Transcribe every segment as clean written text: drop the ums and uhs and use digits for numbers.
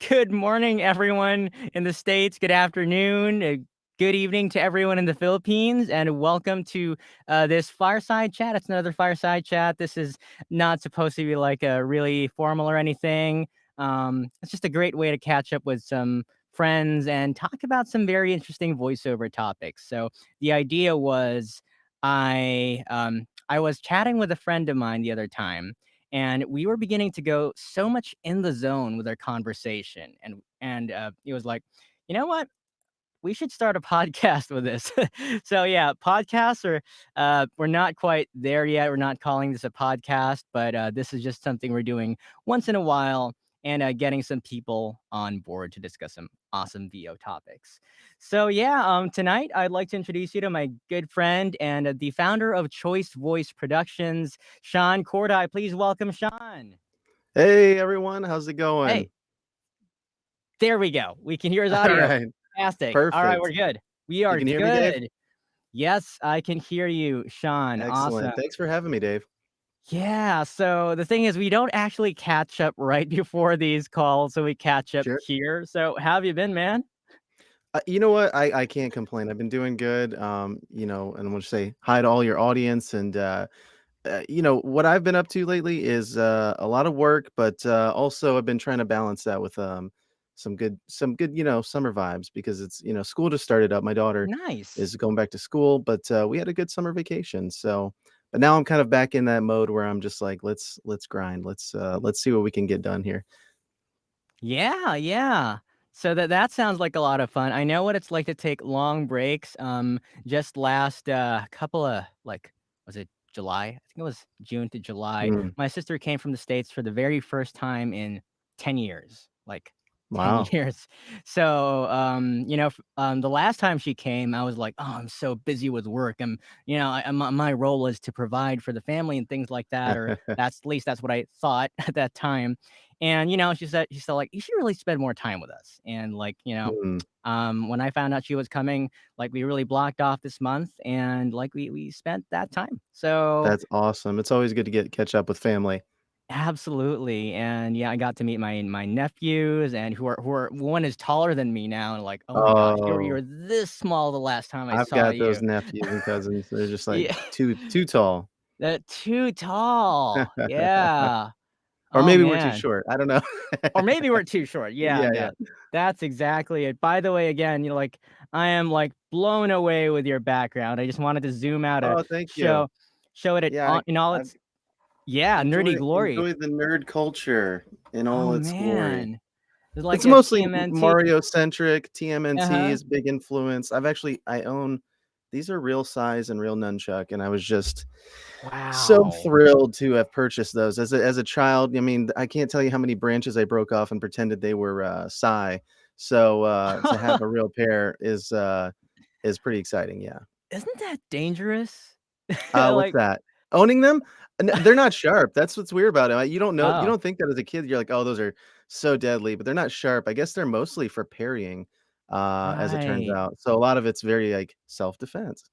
Good morning, everyone in the States. Good afternoon. Good evening to everyone in the Philippines, and welcome to this fireside chat. It's another fireside chat. This is not supposed to be like a really formal or anything. It's just a great way to catch up with some friends and talk about some very interesting voiceover topics. So the idea was, I was chatting with a friend of mine the other time, and we were beginning to go so much in the zone with our conversation, and he was like, you know what, we should start a podcast with this. So yeah, podcasts are we're not quite there yet. We're not calling this a podcast, but this is just something we're doing once in a while, and getting some people on board to discuss some awesome VO topics. So yeah, tonight I'd like to introduce you to my good friend and the founder of Choice Voice Productions, Sean Cordi. Please welcome Sean. Hey everyone, how's it Hey, going? there we go. We can hear his All audio. right, Fantastic. All right, we're perfect. good. We You are can hear me, Dave? good. Yes, I can hear you, Sean. Awesome. Excellent. Thanks for having me, Dave. Yeah, so the thing is we don't actually catch up right before these calls, so we catch up Sure. here. So how have you been, man? You know what? I can't complain. I've been doing good. And I want to say hi to all your audience. And what I've been up to lately is a lot of work, but also I've been trying to balance that with some good summer vibes because it's school just started up. My daughter Nice. is going back to school, but we had a good summer vacation. So, but now I'm kind of back in that mode where I'm just like, let's grind. Let's see what we can get done here. Yeah, yeah. So that sounds like a lot of fun. I know what it's like to take long breaks. Just last couple of like, was it July? I think it was June to July. Mm, My sister came from the States for the very first time in 10 years. Like 10 wow. years. So the last time she came, I was like, oh, I'm so busy with work. My role is to provide for the family and things like that, or that's at least that's what I thought at that time. And she said like, you should really spend more time with us. And Mm, when I found out she was coming, like we really blocked off this month, and like we spent that time. So that's awesome. It's always good to catch up with family. absolutely. And yeah, I got to meet my nephews, and who are one is taller than me now, and like, oh my gosh, you were Oh, this small the last time I I've saw got those you. nephews and cousins. They're just like Yeah, too tall. that too tall. Yeah. Or Oh maybe we're too man. short. I don't know. Or maybe we're too short. Yeah, Yeah, yeah. no, that's exactly it. By the way, again, like, I am, like, blown away with your background. I just wanted to zoom out to Oh, thank you. show show it Yeah, on in all I've its yeah, nerdy glory. enjoy the nerd culture in Oh, all its glory. man. It's like It's a mostly TMNT. Mario centric. TMNT Uh-huh. is big influence. I own these are real size and real nunchuck, and I was just so Wow. thrilled to have purchased those as a child. I mean, I can't tell you how many branches I broke off and pretended they were Psy. So to have a real pair is pretty exciting. Yeah. Isn't that dangerous? What's Like, that? Owning them? They're not sharp. That's what's weird about it. You don't know. You oh, don't think that as a kid. You're like, oh, those are so deadly, but they're not sharp. I guess they're mostly for parrying, as it turns right. out. So a lot of it's very like self defense.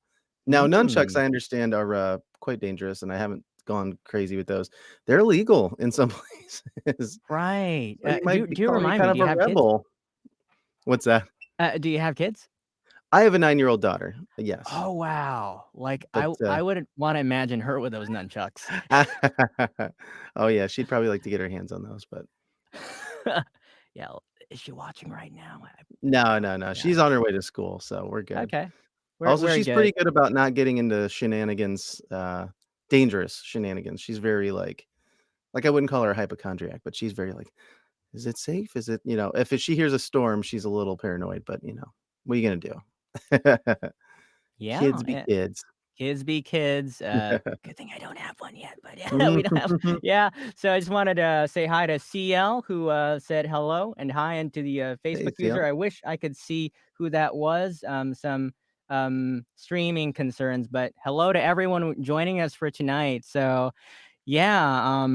Now nunchucks, Mm, I understand, are quite dangerous, and I haven't gone crazy with those. They're illegal in some places, right. so you Do might be do calling me remind me, kind do of you a have kids? rebel. What's that? Do you have kids? I have a 9-year-old daughter. Yes, Oh, wow. Like, but I wouldn't wanna imagine her with those nunchucks. oh yeah, she'd probably like to get her hands on those, but Yeah, is she watching right now? I no, oh no, my no, she's gosh. on her way to school, so we're good. Okay. Also, We're she's good. pretty good about not getting into shenanigans, dangerous shenanigans. She's very, I wouldn't call her a hypochondriac, but she's very like, "Is it safe? Is it" if she hears a storm, she's a little paranoid, but, what are you gonna do? Yeah, Kids be kids. kids be kids. Good thing I don't have one yet, but yeah, we Mhm. don't have yeah. So I just wanted to say hi to CL, who said hello and hi, and to the Hey, Facebook user. Theo. I wish I could see who that was. Some streaming concerns, but hello to everyone joining us for tonight. So yeah,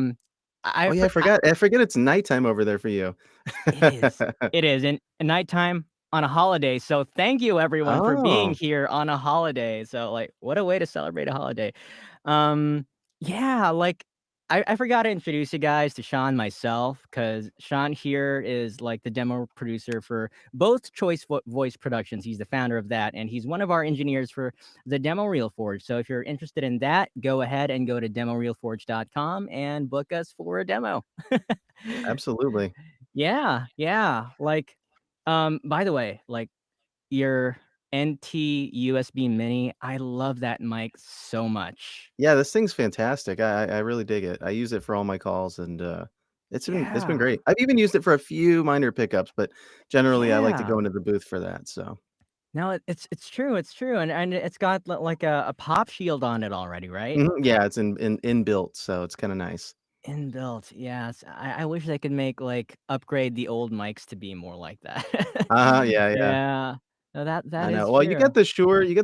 Oh, yeah, I forget it's nighttime over there for you. it is. It is, and nighttime on a holiday, so thank you everyone for being Oh. here on a holiday. So, like, what a way to celebrate a holiday. Um, yeah, like, I forgot to introduce you guys to Sean myself, because Sean here is like the demo producer for both Choice Voice Productions. He's the founder of that, and he's one of our engineers for the Demo Reel Forge. So if you're interested in that, go ahead and go to demoreelforge.com and book us for a demo. Absolutely. Yeah, yeah. Like, by the way, like your NT USB Mini, I love that mic so much. Yeah, this thing's fantastic. I really dig it. I use it for all my calls, and it's been Yeah, great. I've even used it for a few minor pickups, but generally I like to yeah. go into the booth for that. So No, it's true, it's true, and it's got like a pop shield on it already, right? yeah, it's in inbuilt, so it's kind of nice. Inbuilt, yes. I wish they could make like upgrade the old mics to be more like that. Yeah, yeah. Yeah. No, that I is know. Well, true. You get the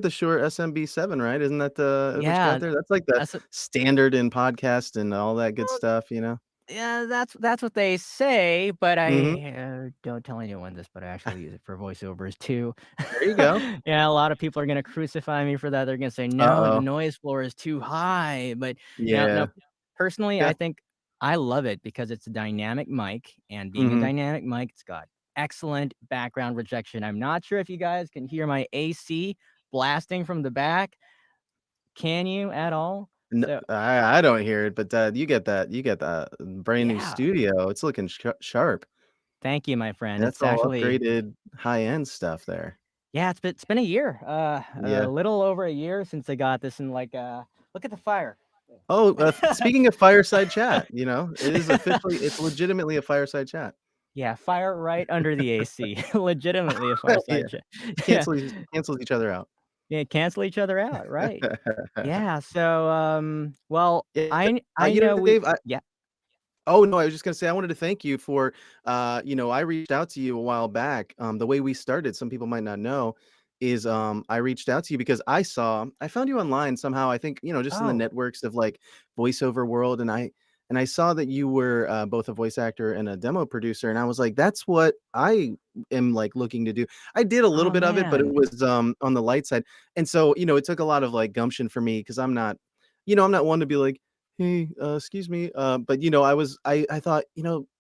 Shure SMB7, right? Isn't that the what you got Yeah, there? That's like the that's what standard in podcast and all that good well, stuff, you know? yeah, that's what they say, but Mhm. I, don't tell anyone this, but I actually use it for voiceovers too. There you go. Yeah, a lot of people are gonna crucify me for that. They're gonna say, "No, the Uh-oh. noise floor is too high," but no, Yeah. personally, Yeah. I think I love it because it's a dynamic mic, and being a Mhm. dynamic mic, it's got excellent background rejection. I'm not sure if you guys can hear my AC blasting from the back. Can you at all? No, So I don't hear it, but, you get that brand new yeah. studio. It's looking sharp. Thank you, my friend. That's It's all actually upgraded high-end stuff there. yeah, it's been a year, a Yeah. little over a year since I got this, and like, look at the fire. Oh, speaking of fireside chat, you know, it's legitimately a fireside chat. Yeah, fire right under the AC. Legitimately a Yeah. fireside chat. Yeah, Cancels each other out. yeah, cancel each other out, right. Yeah, so, well, Yeah, I you know know, we Dave, yeah. oh, no, I was just gonna say I wanted to thank you for, I reached out to you a while back. The way we started, some people might not know, is I reached out to you because I found you online somehow. I think just in the Oh, networks of like voiceover world, and I saw that you were both a voice actor and a demo producer, and I was like, that's what I am like looking to do. I did a little oh, bit of it, but it man. was on the light side, and so it took a lot of like gumption for me because I'm not one to be like, hey, excuse me. But I thought,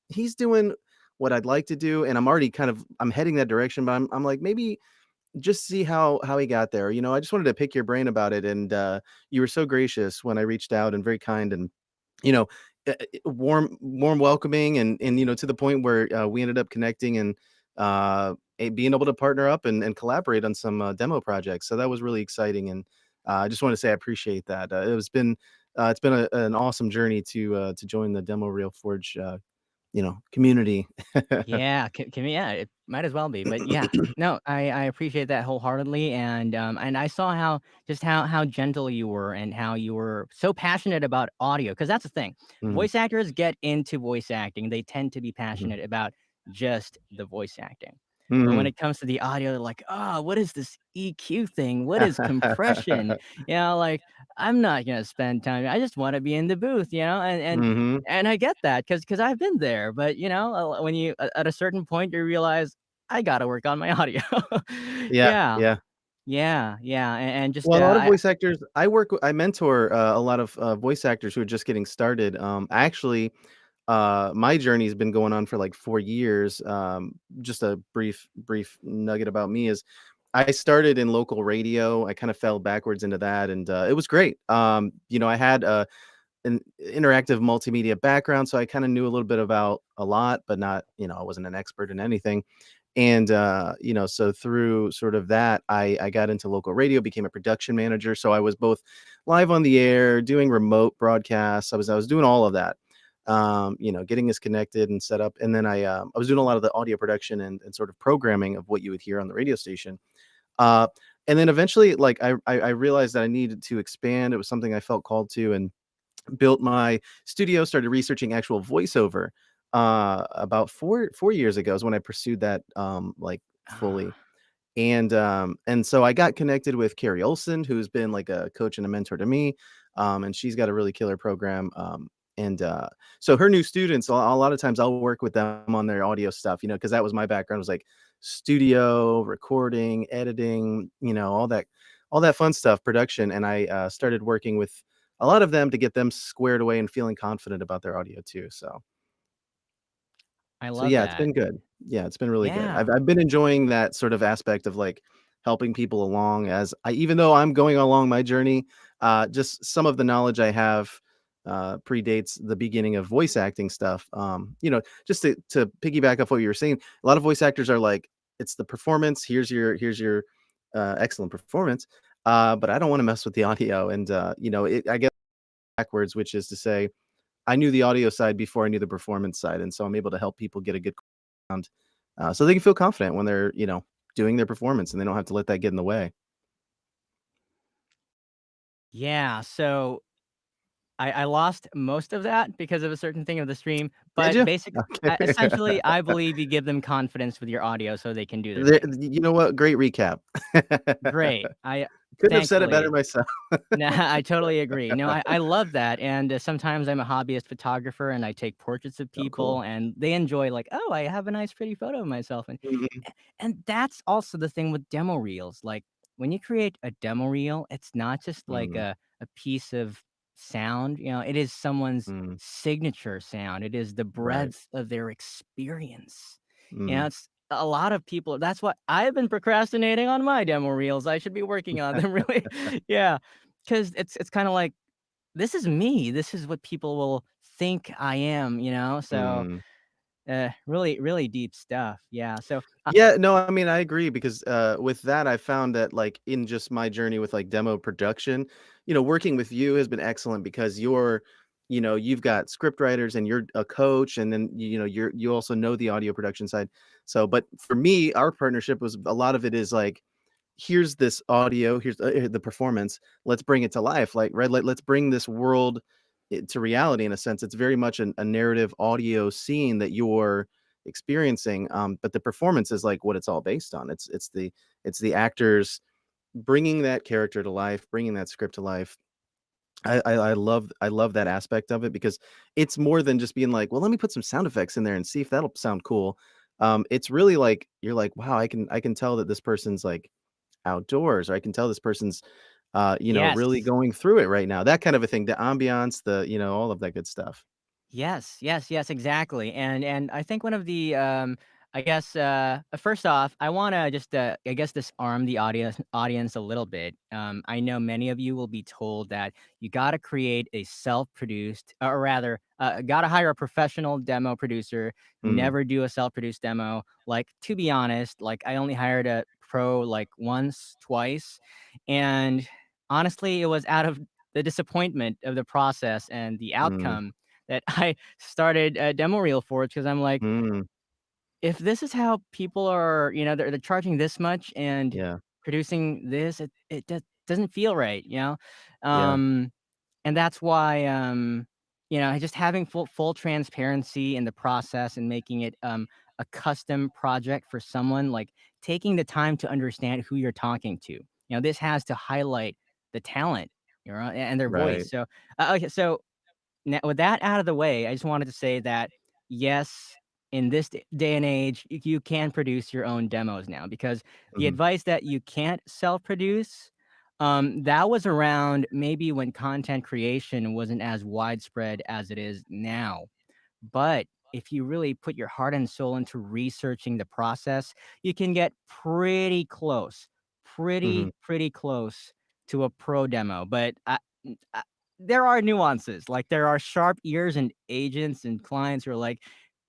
he's doing what I'd like to do, and I'm heading that direction, but I'm like, maybe just see how he got there. I just wanted to pick your brain about it, and you were so gracious when I reached out and very kind and you know, warm welcoming and to the point where we ended up connecting and being able to partner up and collaborate on some demo projects. So that was really exciting, and I just want to say I appreciate that. It's been an awesome journey to join the Demo Reel Forge community. Yeah, can we yeah, it might as well be, but yeah. No, I appreciate that wholeheartedly, and I saw how just how gentle you were and how you were so passionate about audio. Because that's the thing. Mhm, Voice actors get into voice acting, they tend to be mhm, passionate about just the voice acting. But when mhm. it comes to the audio, they're like, "Oh, what is this EQ thing? What is compression?" Like, I'm not gonna spend time I just wanna be in the booth, Mhm. and I get that because I've been there, but, when you at a certain point, you realize, "I gotta work on my audio." Yeah, Yeah. yeah. Yeah, yeah, and just, Well, a lot of voice actors I mentor, a lot of, voice actors who are just getting started. Actually, my journey's been going on for, like, 4 years. Just a brief nugget about me is I started in local radio. I kinda fell backwards into that, and, it was great. I had, an interactive multimedia background, so I kinda knew a little bit about a lot, but not I wasn't an expert in anything. And so through sort of that, I got into local radio, became a production manager. So I was both live on the air, doing remote broadcasts. I was doing all of that. Getting us connected and set up. And then I was doing a lot of the audio production and sort of programming of what you would hear on the radio station. Uh, and then eventually, like I realized that I needed to expand. It was something I felt called to, and built my studio, started researching actual voiceover. About four years ago is when I pursued that like fully. Ah, And so I got connected with Carrie Olson, who's been like a coach and a mentor to me. And she's got a really killer program. And so her new students, a lot of times I'll work with them on their audio stuff, because that was my background, was like studio, recording, editing, all that fun stuff, production. And I started working with a lot of them to get them squared away and feeling confident about their audio too. I So love yeah, it's that. been good. Yeah, it's been really good. Yeah. I've been enjoying that sort of aspect of like helping people along as I even though I'm going along my journey, just some of the knowledge I have predates the beginning of voice acting stuff. Just to piggyback off what you were saying, a lot of voice actors are like, it's the performance. Here's your excellent performance. But I don't want to mess with the audio, and I get backwards, which is to say, I knew the audio side before I knew the performance side, and so I'm able to help people get a good sound, so they can feel confident when they're, doing their performance, and they don't have to let that get in the way. Yeah, so I lost most of that because of a certain thing of the stream, Did but you? basic Okay. essentially, I believe you give them confidence with your audio so they can do their There thing. you know what? Great recap. Great. I Couldn't have said it better thankfully. myself. Nah, I totally agree. No, I love that, and, sometimes I'm a hobbyist photographer, and I take portraits of Oh, cool. people, and they enjoy, like, "Oh, I have a nice pretty photo of myself," Mhm. and that's also the thing with demo reels, like, when you create a demo reel, it's not just like Mm, a piece of sound, it is someone's mm, signature sound, it is the right. breadth of their experience. Mm. It's a lot of people that's what I've been procrastinating on my demo reels, I should be working on them really. Yeah, because it's kinda like, "This is me, this is what people will think I am," So, Mm. really, really deep stuff, yeah, so, Yeah, no, I mean, I agree because, with that, I found that, like, in just my journey with, like, demo production, working with you has been excellent because you've got script writers and you're a coach, and then, you also know the audio production side. So, but for me, our partnership was a lot of it is like, here's this audio, here's the performance. Let's bring it to life. Like, right, let's bring this world to reality in a sense. It's very much a narrative audio scene that you're experiencing. But the performance is like what it's all based on. It's the actors bringing that character to life, bringing that script to life. I love that aspect of it because it's more than just being like, well, let me put some sound effects in there and see if that'll sound cool. It's really like you're like, wow, I can tell that this person's like outdoors, or I can tell this person's, really yes. going through it right now. That kind of a thing. The ambiance, all of that good stuff. Yes, yes, yes, exactly. And I think one of the I guess first off, I want to just I guess disarm the audience a little bit. I know many of you will be told that you got to create a self-produced or rather got to hire a professional demo producer, Mm, never do a self-produced demo. Like to be honest, like I only hired a pro like once, twice, and honestly, it was out of the disappointment of the process and the mm, outcome that I started a demo reel for it because I'm like, mm, if this is how people are, they're charging this much and yeah, producing this, it doesn't feel right. yeah, Um, and that's why, just having full transparency in the process and making it a custom project for someone, like taking the time to understand who you're talking to. This has to highlight the talent, and their voice. right. So, okay, so now, with that out of the way, I just wanted to say that yes, in this day and age, you can produce your own demos now because the Mhm, advice that you can't self-produce, that was around maybe when content creation wasn't as widespread as it is now. But if you really put your heart and soul into researching the process, you can get pretty close, mhm, pretty close to a pro demo. But there are nuances. Like there are sharp ears and agents and clients who are like,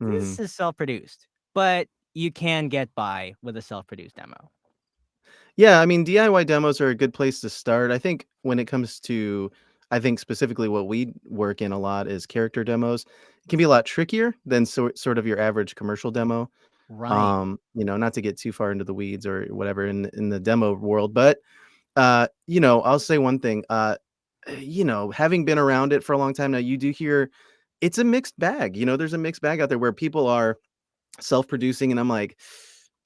this mhm. is self produced, but you can get by with a self produced demo. Yeah, I mean, DIY demos are a good place to start. I think when it comes to I think specifically what we work in a lot is character demos. It can be a lot trickier than sort of your average commercial demo. Right. Not to get too far into the weeds or whatever in the demo world, but I'll say one thing. Having been around it for a long time now, you do hear it's a mixed bag. There's a mixed bag out there where people are self-producing, and I'm like,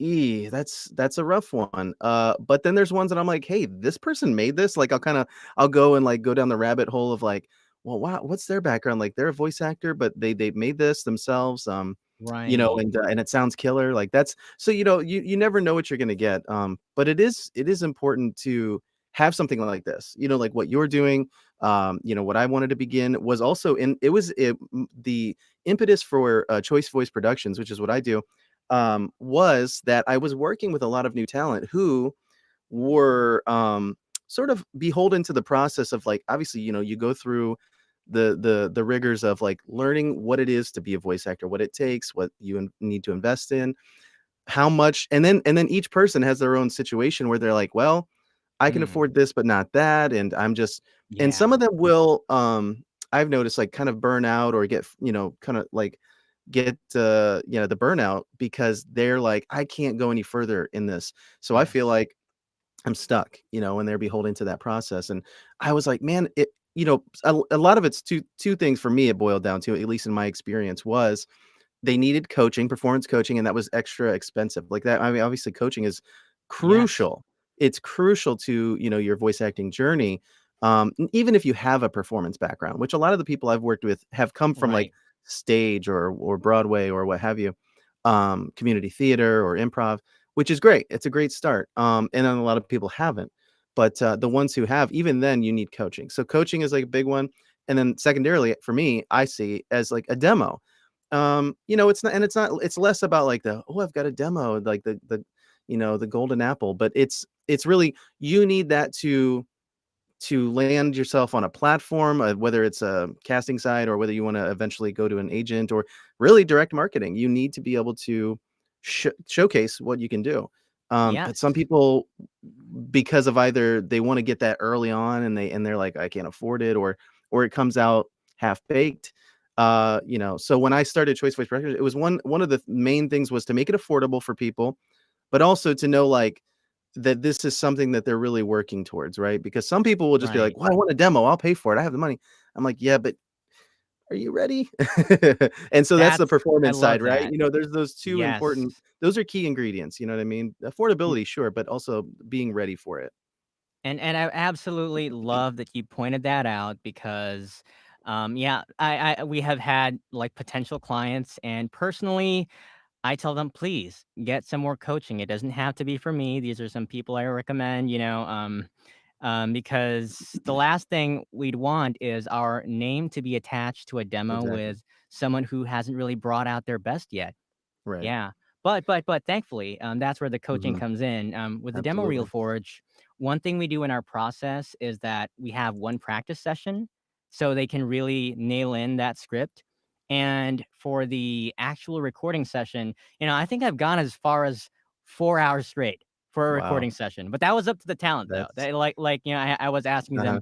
that's a rough one. But then there's ones that I'm like, hey, this person made this. Like, I'll go and like go down the rabbit hole of like, well, wow, what's their background? Like, they're a voice actor, but they made this themselves. Right. And it sounds killer. Like that's so you never know what you're gonna get. But it is important to have something like this, like what you're doing. What I wanted to begin was also the impetus for Choice Voice Productions, which is what I do, was that I was working with a lot of new talent who were sort of beholden to the process of, like, obviously, you go through the rigors of like learning what it is to be a voice actor, what it takes, what you need to invest in, how much, and then each person has their own situation where they're like, well, I can Mm, afford this but not that, and and some yeah. of them will, I've noticed, like, kind of burn out or get, kind of like get the burnout, because they're like, I can't go any further in this, so I feel Yes. like I'm stuck, and they're beholden to that process. And I was like, man, a lot of it's two things for me. It boiled down to, at least in my experience, was they needed coaching, performance coaching, and that was extra expensive. Like that, I mean, obviously coaching is Yes. crucial. It's crucial to, your voice acting journey. Even if you have a performance background, which a lot of the people I've worked with have come from, like, Right. stage or Broadway or what have you, community theater or improv, which is great. It's a great start. And then a lot of people haven't. But the ones who have, even then, you need coaching. So coaching is like a big one. And then secondarily, for me, I see as like a demo. It's less about like I've got a demo, like the golden apple, but it's really, you need that to land yourself on a platform, whether it's a casting site or whether you want to eventually go to an agent or really direct marketing. You need to be able to showcase what you can do. But some Yes. people, because of either they want to get that early on, and they're like, I can't afford it, or it comes out half baked. So when I started Choice Voice Records, it was one of the main things was to make it affordable for people, but also to know, like, that this is something that they're really working towards, right? Because some people will just be like, Right. well, I want a demo, I'll pay for it, I have the money. I'm like, yeah, but are you ready? And so that's the I performance side, love right? that. There's those two Yes. important, those are key ingredients, you know what I mean? Affordability, sure, but also being ready for it. And I absolutely love that you pointed that out because, yeah, I we have had like potential clients, and personally, I tell them, please get some more coaching. It doesn't have to be for me. These are some people I recommend, because the last thing we'd want is our name to be attached to a demo Exactly. with someone who hasn't really brought out their best yet. Right. Yeah. But thankfully, that's where the coaching Mhm. comes in. With the demo reel Absolutely. forge, one thing we do in our process is that we have one practice session so they can really nail in that script. And for the actual recording session, I think I've gone as far as 4 hours straight for a Wow. recording session. But that was up to the talent though. That's They I was asking them, uh-huh.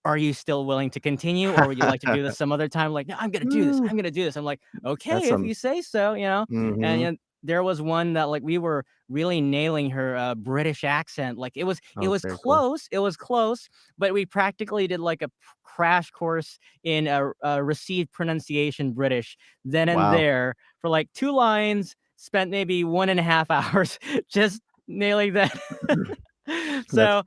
are you still willing to continue, or would you like to do this some other time? Like, no, I'm gonna do this. Ooh, I'm gonna do this. I'm like, that's okay, if some you say so. And mhm. there was one that like we were really nailing her British accent. Like it Oh, was very cool. close. It was close, but we practically did like a crash course in received pronunciation British then and Wow. there for like 2 lines. Spent maybe 1.5 hours just nailing that. That's So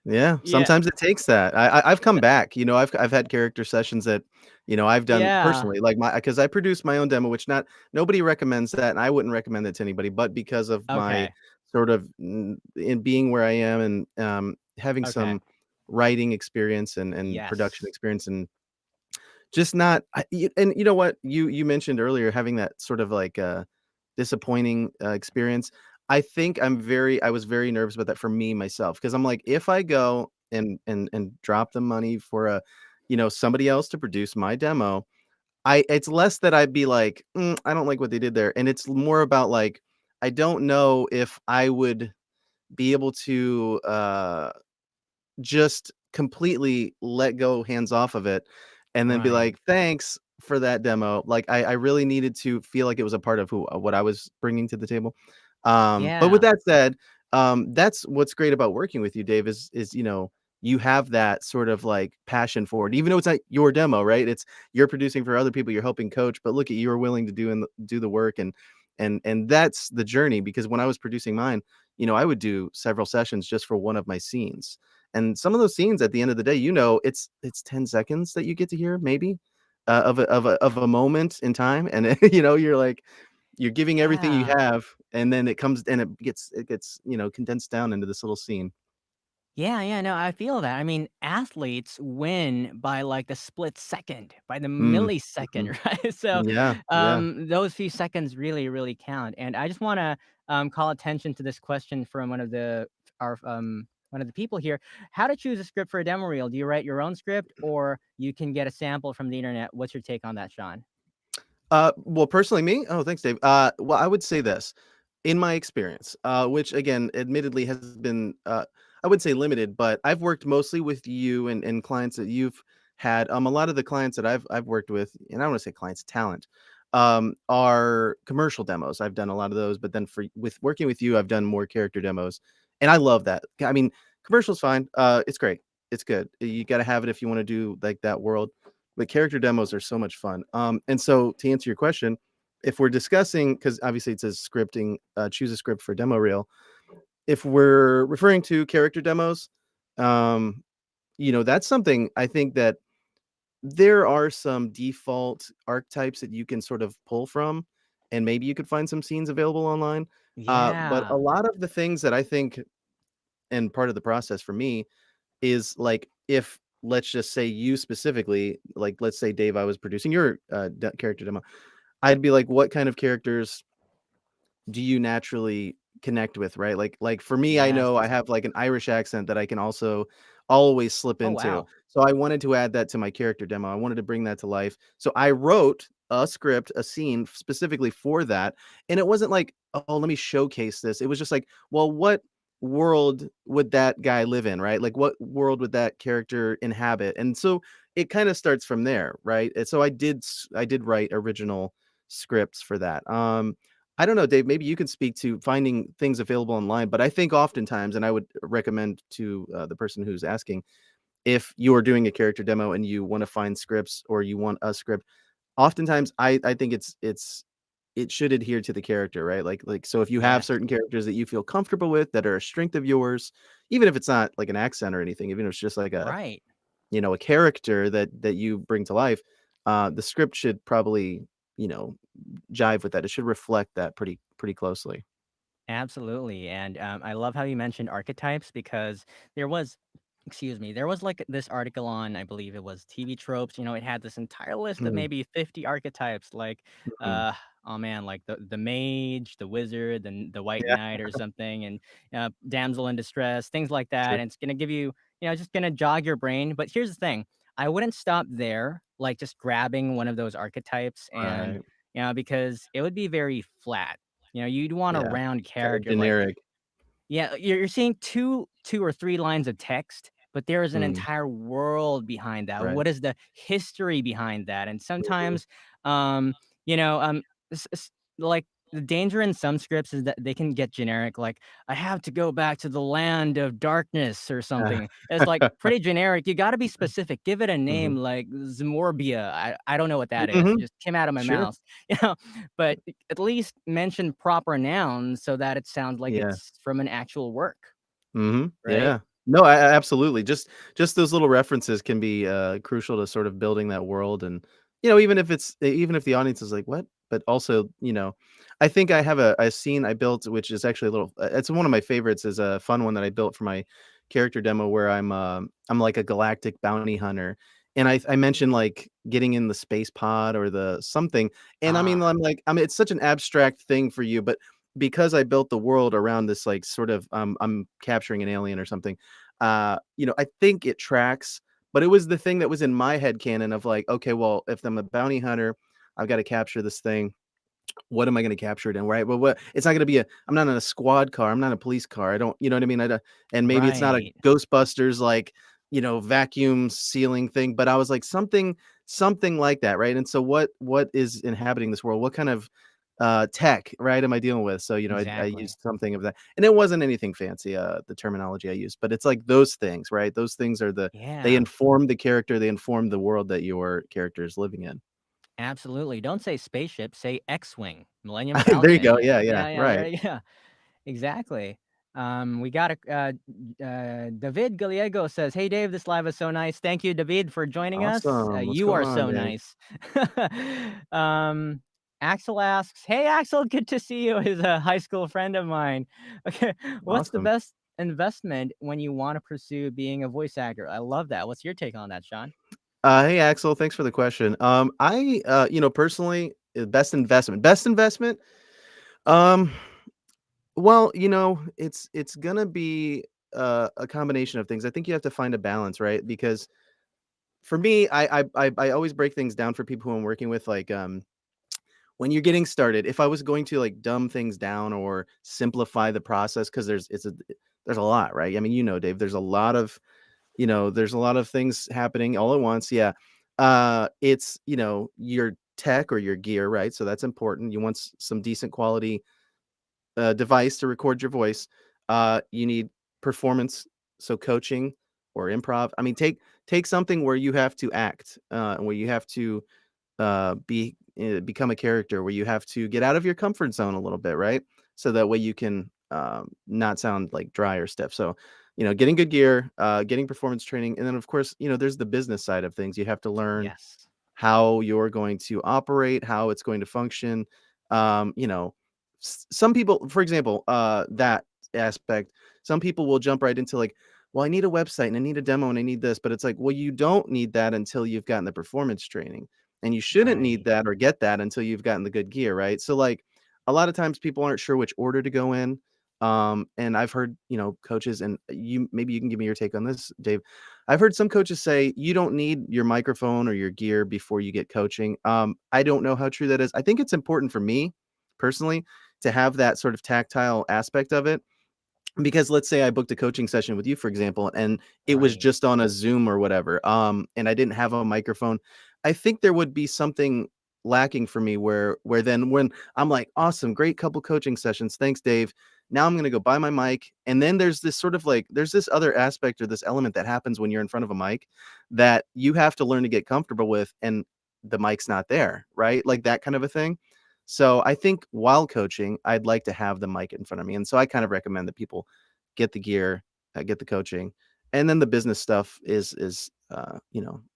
Yeah, yeah, sometimes it takes that. I've come back, I've had character sessions that, I've done yeah. personally, like, because I produced my own demo, which not nobody recommends that, and I wouldn't recommend it to anybody, but because of my Okay. sort of, in being where I am, and, having Okay. some writing experience and production Yes. experience, and just not and you know what? You mentioned earlier having that sort of like, disappointing, experience. I was very nervous about that for me myself, because 'cause I'm like, if I go and drop the money for somebody else to produce my demo, it's less that I'd be like, I don't like what they did there," and it's more about, like, I don't know if I would be able to, just completely let go, hands off of it, and then be Right. like, "Thanks for that demo." Like, I really needed to feel like it was a part of what I was bringing to the table. But with Yeah. that said, that's what's great about working with you, Dave, is, you have that sort of, like, passion for it, even though it's not your demo, right? You're producing for other people, you're helping coach, but look at you are willing to do the work, and that's the journey, because when I was producing mine, I would do several sessions just for one of my scenes. And some of those scenes at the end of the day, it's 10 seconds that you get to hear, maybe, of a moment in time, and you're like, you're giving everything you Yeah. have, and then it gets condensed down into this little scene. Yeah, yeah, no, I feel that. I mean, athletes win by like the split second, by the Mm, mhm. millisecond, right? So, Yeah, yeah. those few seconds really, really count. And I just want to call attention to this question from one of the people here. How to choose a script for a demo reel? Do you write your own script, or you can get a sample from the internet? What's your take on that, Sean? Well, personally, me? Oh, thanks, Dave. Well, I would say this, in my experience, which again, admittedly has been, I would say limited, but I've worked mostly with you and clients that you've had. A lot of the clients that I've worked with, and I don't want to say clients, talent, are commercial demos. I've done a lot of those, but then for with working with you, I've done more character demos, and I love that. I mean, commercials fine. It's great. It's good. You got to have it if you want to do like that world, but character demos are so much fun. And so to answer your question, if we're discussing, because obviously it says scripting, choose a script for demo reel. If we're referring to character demos, um, that's something I think that there are some default archetypes that you can sort of pull from, and maybe you could find some scenes available online. But a Yeah. lot of the things that I think, and part of the process for me is like if let's just say you specifically, like let's say Dave, I was producing your character demo. I'd be like, what kind of characters do you naturally connect with, right? Like for me, I Yes. know I have like an Irish accent that I can also always slip Oh, into. wow. So I wanted to add that to my character demo. I wanted to bring that to life. So I wrote a script, a scene specifically for that. And it wasn't like, oh, let me showcase this. It was just like, well, what world would that guy live in, right? Like what world would that character inhabit? And so it kind of starts from there, right? And so I did write original scripts for that. I don't know, Dave, maybe you can speak to finding things available online, but I think oftentimes, and I would recommend to the person who's asking, if you are doing a character demo and you want to find scripts or you want a script, oftentimes I think it should adhere to the character, right? Like so if you have Yes. certain characters that you feel comfortable with that are a strength of yours, even if it's not like an accent or anything, even if it's just like Right. a character that you bring to life, the script should probably, you know, jive with that. It should reflect that pretty closely. Absolutely, and, I love how you mentioned archetypes because there was excuse me, there was, like, this article on, I believe it was TV Tropes, it had this entire list of Mm, maybe 50 archetypes, like, mhm. uh, oh, man, like, the mage, the wizard, the white Yeah, knight or something, and, damsel in distress, things like that, sure. and it's gonna give you just gonna jog your brain, but here's the thing, I wouldn't stop there, like, just grabbing one of those archetypes and Right. because it would be very flat. You'd want a Yeah. round Kinda character, like generic. yeah, you're seeing 2 or 3 lines of text, but there is an Mm, entire world behind that. right. What is the history behind that? And Mhm. sometimes, you know, like the danger in some scripts is that they can get generic, like I have to go back to the land of darkness or something. It's like pretty generic. You got to be specific. Give it a Mhm. name like Zmorbia. I don't know what that is. It Mhm. just came out of my Sure. mouth, you know. But at least mention proper nouns so that it sounds like Yeah. it's from an actual work, Mhm. right? Yeah. No, I absolutely. Just those little references can be, crucial to sort of building that world and, even if the audience is like, "What?" But also, I think I have a scene I built, which is actually a little it's one of my favorites, is a fun one that I built for my character demo where I'm like a galactic bounty hunter, and I mentioned, like, getting in the space pod or the something, and I mean, Ah, it's such an abstract thing for you, but because I built the world around this like sort of I'm capturing an alien or something, I think it tracks, but it was the thing that was in my head canon of like, okay, well, if I'm a bounty hunter, I've got to capture this thing. What am I gonna capture it in, right? Well, what it's not gonna be I'm not in a squad car, I'm not a police car, I don't you know what I mean? I don't and maybe it's not a right. Ghostbusters, like, vacuum sealing thing, but I was like, something like that, right? And so what is inhabiting this world? What kind of, tech, right, am I dealing with? So, I Exactly. used something of that, and it wasn't anything fancy, the terminology I used, but it's like those things, right? Those things are they Yeah, inform the character, they inform the world that your character is living in. absolutely. Don't say spaceship, say X-wing, Millennium There you go, Falcon. yeah, yeah, Yeah, yeah, right. yeah. Exactly. We got a David Gallego says, "Hey Dave, this live is so nice. Thank you, David, for joining us. Awesome. What's You going are on, so Dave? nice." Axel asks, "Hey Axel, good to see you." Is a high school friend of mine. Okay, what's the Awesome. best? investment when you want to pursue being a voice actor? I love that. What's your take on that, Sean? Hey Axel, thanks for the question. Personally, best investment. Um, well, it's gonna be a combination of things. I think you have to find a balance, right? Because for me, I always break things down for people who I'm working with, like when you're getting started. If I was going to like dumb things down or simplify the process, because there's a lot, right? I mean, Dave, there's a lot of things happening all at once. Yeah. It's, your tech or your gear, right? So that's important. You want some decent quality device to record your voice. You need performance, so coaching or improv. I mean, take something where you have to act, where you have to become a character, where you have to get out of your comfort zone a little bit, right? So that way you can not sound like dry or stiff. So, getting good gear, getting performance training, and then of course, there's the business side of things. You have to learn Yes. how you're going to operate, how it's going to function. Um, you know, some people, for example, that aspect, some people will jump right into like, well, I need a website and I need a demo and I need this, but it's like, well, you don't need that until you've gotten the performance training. And you shouldn't need Right. that or get that until you've gotten the good gear, right? So like a lot of times people aren't sure which order to go in. And I've heard, coaches, and maybe you can give me your take on this, Dave. I've heard some coaches say you don't need your microphone or your gear before you get coaching. I don't know how true that is. I think it's important for me personally to have that sort of tactile aspect of it, because let's say I booked a coaching session with you, for example, and it was Right. just on a Zoom or whatever, and I didn't have a microphone. I think there would be something lacking for me where then when I'm like, awesome, great couple coaching sessions, thanks, Dave. Now I'm gonna go buy my mic, and then there's this sort of like there's this other aspect or this element that happens when you're in front of a mic that you have to learn to get comfortable with, and the mic's not there, right? Like that kind of a thing. So I think while coaching, I'd like to have the mic in front of me. And so I kind of recommend that people get the gear, get the coaching, and then the business stuff is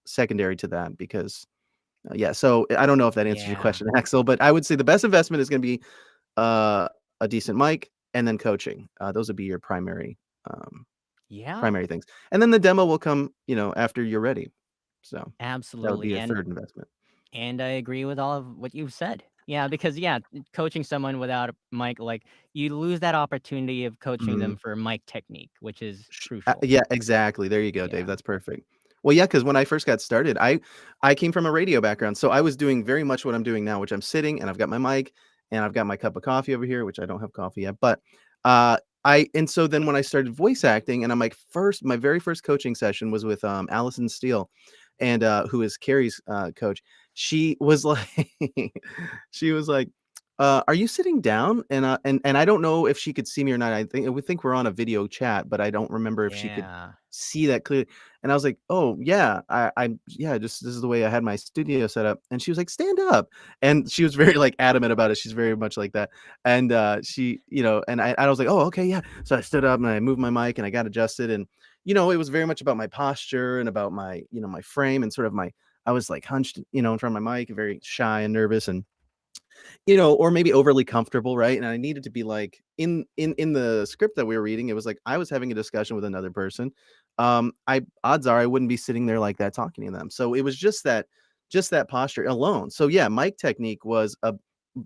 secondary to that because yeah. So I don't know if that answers your Yeah. question, Axel, but I would say the best investment is going to be uh, a decent mic and then coaching. Those would be your um, Yeah. primary things, and then the demo will come, after you're ready. So that would be Absolutely. your third investment. And I agree with all of what you've said. Yeah, because yeah, coaching someone without a mic, like you lose that opportunity of coaching them Mhm. for mic technique, which is crucial. Yeah, exactly. There you go, Dave. Yeah. That's perfect. Well, yeah, because when I first got started, I came from a radio background, so I was doing very much what I'm doing now, which I'm sitting and I've got my mic and I've got my cup of coffee over here, which I don't have coffee yet. But I and so then when I started voice acting, and my very first coaching session was with Allison Steele, and who is Carrie's coach. She was like, she was like, are you sitting down? And I don't know if she could see me or not. I would think we're on a video chat, but I don't remember if she could Yeah. see that clearly. And I was like, "Oh, yeah. Yeah, just this is the way I had my studio set up." And she was like, "Stand up." And she was very like adamant about it. She's very much like that. And she, and I was like, "Oh, okay, yeah." So I stood up and I moved my mic and I got adjusted, and it was very much about my posture and about my, my frame and sort of I was like hunched, in front of my mic, very shy and nervous, and or maybe overly comfortable, right? And I needed to be like in the script that we were reading, it was like I was having a discussion with another person. I odds are I wouldn't be sitting there like that talking to them. So it was just that posture alone. So yeah, mic technique was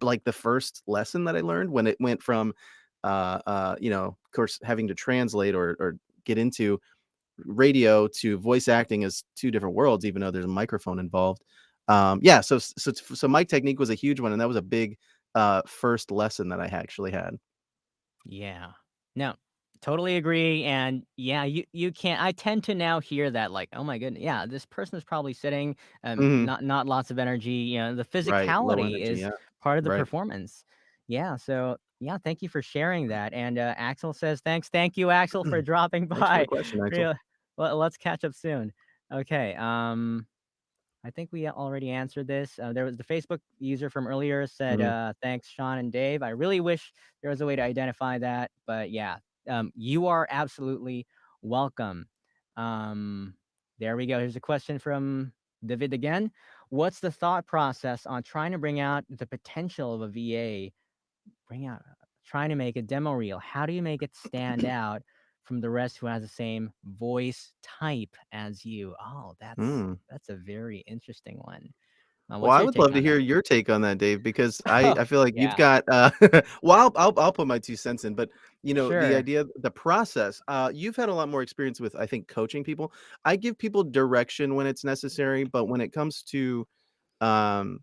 like the first lesson that I learned when it went from of course having to translate or get into radio to voice acting is two different worlds, even though there's a microphone involved. Yeah, so mic technique was a huge one, and that was a big first lesson that I actually had. Yeah. No, totally agree. And yeah, you can't. I tend to now hear that like, oh my goodness, yeah, this person is probably sitting, Mhm. not lots of energy. You know, the Right, low physicality energy, is yeah, part of the right. performance. Yeah. So yeah, thank you for sharing that. And Axel says thanks. Thank you, Axel, for dropping Thanks for the by. question, Axel. Real. Let's catch up soon. Okay. I think we already answered this. There was the Facebook user from earlier said, Mhm. "Thanks, Sean and Dave. I really wish there was a way to identify that, but yeah, you are absolutely welcome." Um, there we go. Here's a question from David again. What's the thought process on trying to bring out the potential of a VA? Bring out, trying to make a demo reel. How do you make it stand out from the rest who has the same voice type as you? Oh, Mm. that's a very interesting one. Well, What's I your would take love to on hear that? your take on that, Dave, because I Oh, I feel like you've yeah, got well, I'll put my 2 cents in, but the sure. idea, the process, you've had a lot more experience with, I think, coaching people. I give people direction when it's necessary, but when it comes to um,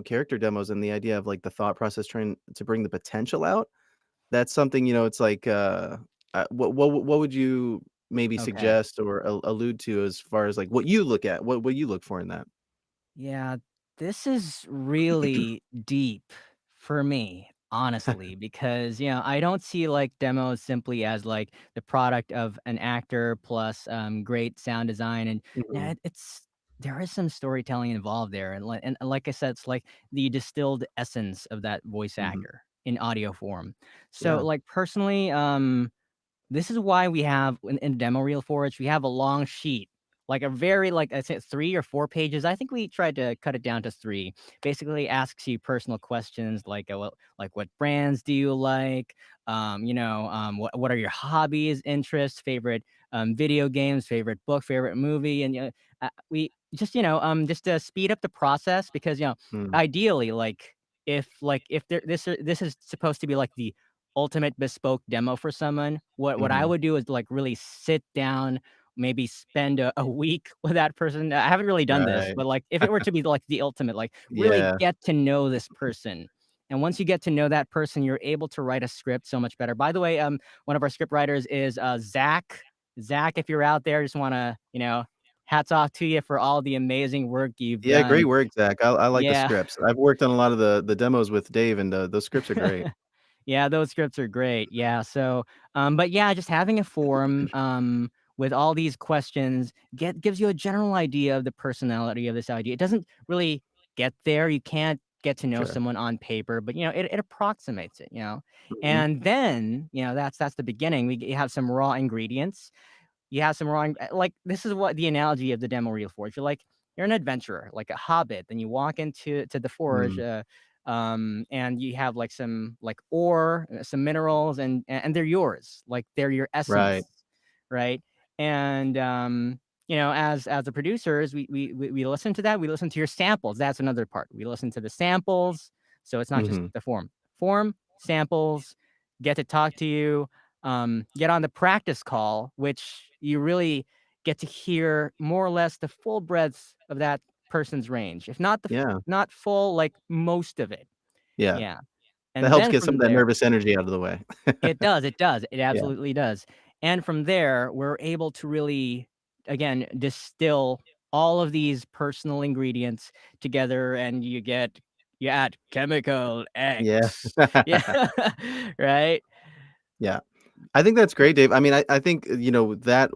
character demos and the idea of like the thought process trying to bring the potential out, that's something, it's like what would you maybe Okay. suggest or allude to as far as like what you look at, what you look for in that? Yeah, this is really deep for me, honestly, because I don't see like demos simply as like the product of an actor plus great sound design, and Mhm, it's there is some storytelling involved there, and like I said, it's like the distilled essence of that voice mhm. actor in audio form. So, Yeah. like personally, this is why we have in demo reel forage, we have a long sheet, like a very like I said, 3 or 4 pages. I think we tried to cut it down to 3. Basically asks you personal questions like, like what brands do you like? What are your hobbies, interests, favorite video games, favorite book, favorite movie, and we just just to speed up the process because Mm, ideally if this is supposed to be like the ultimate bespoke demo for someone, what I mhm. would do is, like, really sit down, maybe spend a week with that person. I haven't really done this, Right. but, like, if it were to be, like, the ultimate, like, really Yeah. get to know this person, and once you get to know that person, you're able to write a script so much better. By the way, one of our script writers is, Zach. Zach, if you're out there, just wanna, hats off to you for all the amazing work you've Yeah, great done. work, Zach. I like the Yeah. scripts. I've worked on a lot of the demos with Dave, and, those scripts are great. Yeah, those scripts are great. Yeah, so, but yeah, just having a forum, with all these questions gives you a general idea of the personality of this idea. It doesn't really get there. You can't get to know Sure. someone on paper, but it approximates it. Mhm. And then, that's the beginning. You have some raw ingredients. You have some wrong like, this is what the analogy of the demo reel forge. You're an adventurer, like a hobbit, then you walk to the forge, Mm. and you have, like, some, like, ore, some minerals, and they're yours, like, they're your Right. essence, right? And, as the producers, we listen to that, we listen to your samples, that's another part. We listen to the samples, so it's not just Mhm. the form. Form, samples, get to talk to you, get on the practice call, which you really get to hear more or less the full breadth of that person's range, if not Yeah. not full, like most of it. Yeah. Yeah, That and helps then get some of from that there, nervous energy out of the way. it Yeah. absolutely does. And from there, we're able to really, again, distill all of these personal ingredients together, and you add chemical Yeah. X. Yeah, right. Yeah. I think that's great, Dave. I mean, I think, that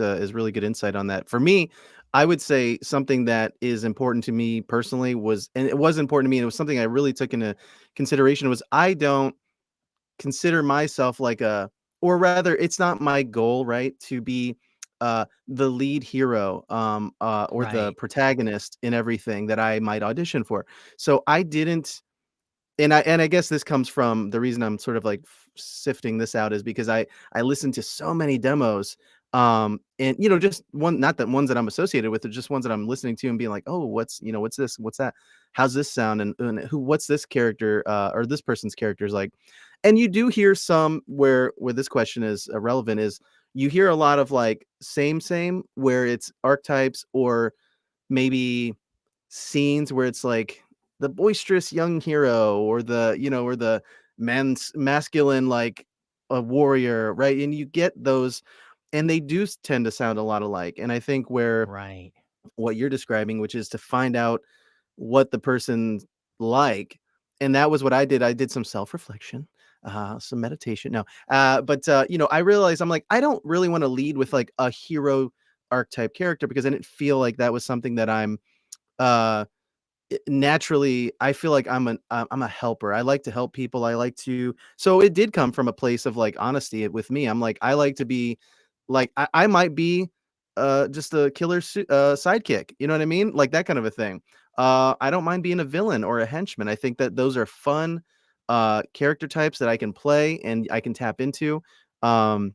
is really good insight on that. For me, I would say something that is important to me personally was, and it was important to me, and it was something I really took into consideration, was I don't consider myself like a, or rather, it's not my goal, right, to be the lead hero, or the Right, protagonist in everything that I might audition for. So I didn't, and I guess this comes from the reason I'm sort of like sifting this out is because I listened to so many demos, and just one, not that ones that I'm associated with, but just ones that I'm listening to and being like, oh, what's this, what's that, how's this sound, and what's this character, or this person's character is like, and you do hear some where this question is relevant, is you hear a lot of like same where it's archetypes, or maybe scenes where it's like the boisterous young hero, or the masculine, like a warrior, right? And you get those, and they do tend to sound a lot alike. And I think where right. what you're describing, which is to find out what the person's like, and that was what I did. I did some self-reflection, some meditation. No, but I realized I'm like, I don't really want to lead with like a hero archetype character, because I didn't feel like that was something that I'm uh naturally, I feel like I'm a helper. I like to help people. I like to, so it did come from a place of like honesty with me. I'm like, I like to be like, I might be just a killer sidekick. You know what I mean? Like that kind of a thing. I don't mind being a villain or a henchman. I think that those are fun character types that I can play and I can tap into. Um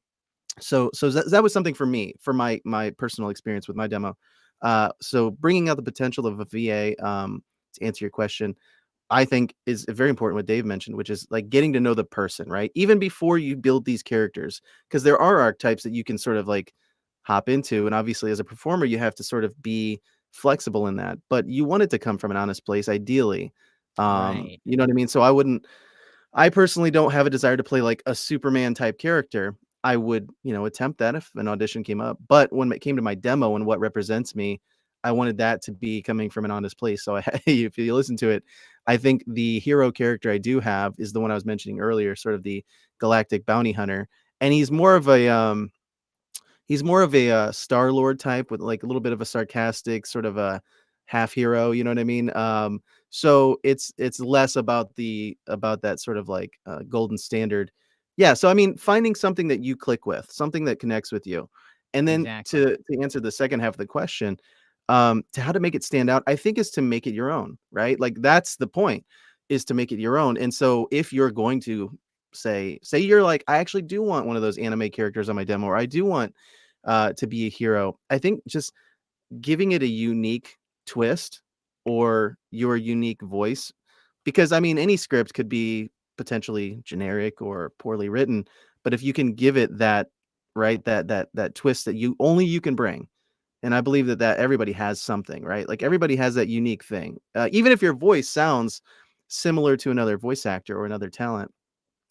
So that was something for me, for my personal experience with my demo. So bringing out the potential of a VA, to answer your question, I think is very important what Dave mentioned, which is like getting to know the person, right? Even before you build these characters, because there are archetypes that you can sort of like hop into. And obviously, as a performer, you have to sort of be flexible in that. But you want it to come from an honest place, ideally. Right. You know what I mean? So I personally don't have a desire to play like a Superman type character. I would, attempt that if an audition came up. But when it came to my demo and what represents me, I wanted that to be coming from an honest place. So if you listen to it, I think the hero character I do have is the one I was mentioning earlier, sort of the galactic bounty hunter, and he's more of a Star Lord type with like a little bit of a sarcastic sort of a half hero. You know what I mean? So it's less about that sort of like golden standard. Yeah. So I mean, finding something that you click with, something that connects with you, and then Exactly. to answer the second half of the question, to how to make it stand out, I think is to make it your own. Right? Like that's the point, is to make it your own. And so if you're going to say you're like, I actually do want one of those anime characters on my demo, or I do want to be a hero. I think just giving it a unique twist or your unique voice, because I mean, any script could be potentially generic or poorly written, but if you can give it that, right, that twist that you can bring, and I believe that everybody has something, right? Like everybody has that unique thing, even if your voice sounds similar to another voice actor or another talent,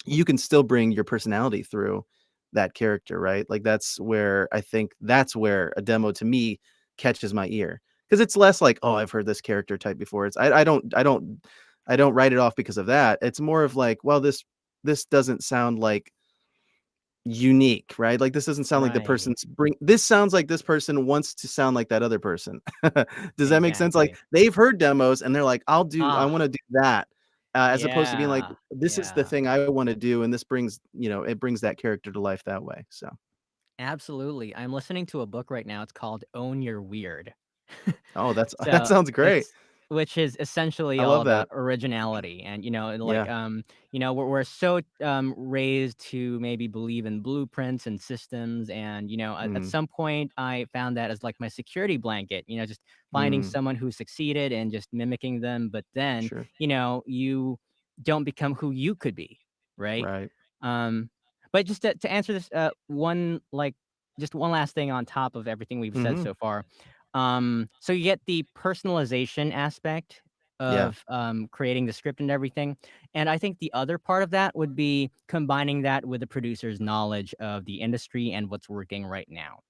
you can still bring your personality through that character, right? Like that's where a demo to me catches my ear. Because it's less like, oh, I've heard this character type before. I don't write it off because of that. It's more of like, well, this doesn't sound like unique, right? Like this doesn't sound like the Right. person's bring this sounds like this person wants to sound like that other person. Does that make sense? Like Exactly. they've heard demos and they're like, I Ah, want to do that. As opposed to being like, yeah. this is the Yeah. thing I want to do, and this brings, it brings that character to life that way. So, Absolutely. I'm listening to a book right now. It's called Own Your Weird. oh, that So sounds great. it's which is I essentially all love about that. originality, and Yeah. we're so raised to maybe believe in blueprints and systems, and at Mm, some point I found that as like my security blanket, just finding mm, someone who succeeded and just mimicking them, but then sure. you don't become who you could be, right? Right. um but just to answer this, just one last thing on top of everything we've said Hmm. so far. So you get the personalization aspect Yeah. of creating the script and everything. And I think the other part of that would be combining that with the producer's knowledge of the industry and what's working right now.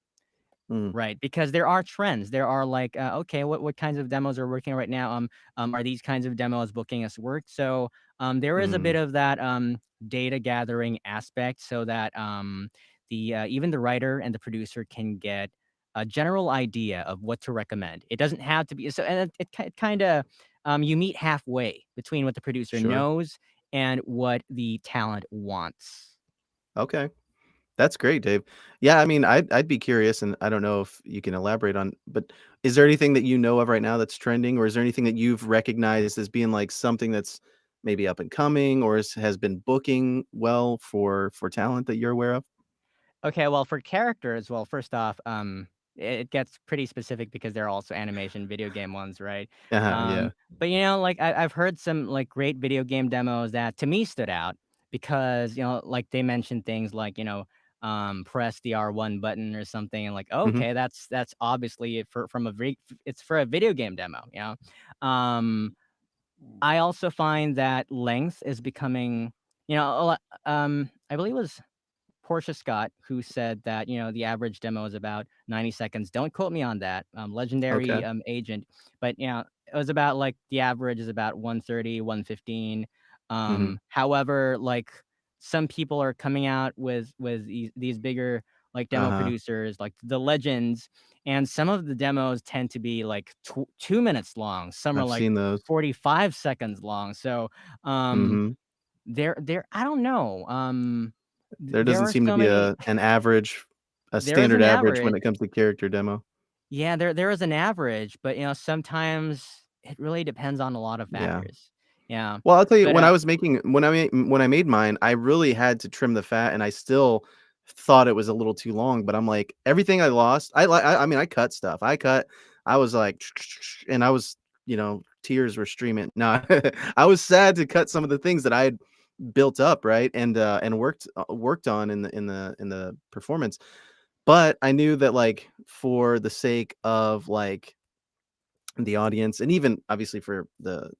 Mm, Right, because there are trends. There are like, okay, what kinds of demos are working right now? Are these kinds of demos booking us work? So, there is a bit mm, of that data gathering aspect, so that the even the writer and the producer can get a general idea of what to recommend. It doesn't have to be so, and it kind of you meet halfway between what the producer sure. knows and what the talent wants. Okay. That's great, Dave. Yeah, I mean, I'd be curious, and I don't know if you can elaborate on, but is there anything that you know of right now that's trending, or is there anything that you've recognized as being like something that's maybe up and coming, or has been booking well for talent that you're aware of? Okay, well, for characters, well, first off, it gets pretty specific because they're also animation video game ones, right? Yeah. Um, but like I've heard some like great video game demos that to me stood out because like they mentioned things like press the R1 button or something, and like Hmm. okay, that's obviously it's for a video game demo, Um, I also find that length is becoming, I believe it was Portia Scott, who said that, the average demo is about 90 seconds. Don't quote me on that. Okay. Legendary agent, but it was about like the average is about 130, 115. Hmm. However, like some people are coming out with these bigger like demo Uh-huh. producers, like the legends, and some of the demos tend to be like 2 minutes long. Some are I've like seen those. 45 seconds long. So, um, Hmm. there I don't know, There there doesn't are seem to so be many. a There is standard an average when average. it comes to character demo. Yeah, there is an average, but, sometimes it really depends on a lot of Yeah. factors. Yeah, Well, I'll tell you, but, when I made mine, I really had to trim the fat, and I still thought it was a little too long, but I'm like, everything I lost, I mean, I cut stuff. I was like, and I was, tears were streaming. No, I was sad to cut some of the things that I had built up, right? And worked on in the performance. But I knew that, like, for the sake of, like, the audience, and even obviously for the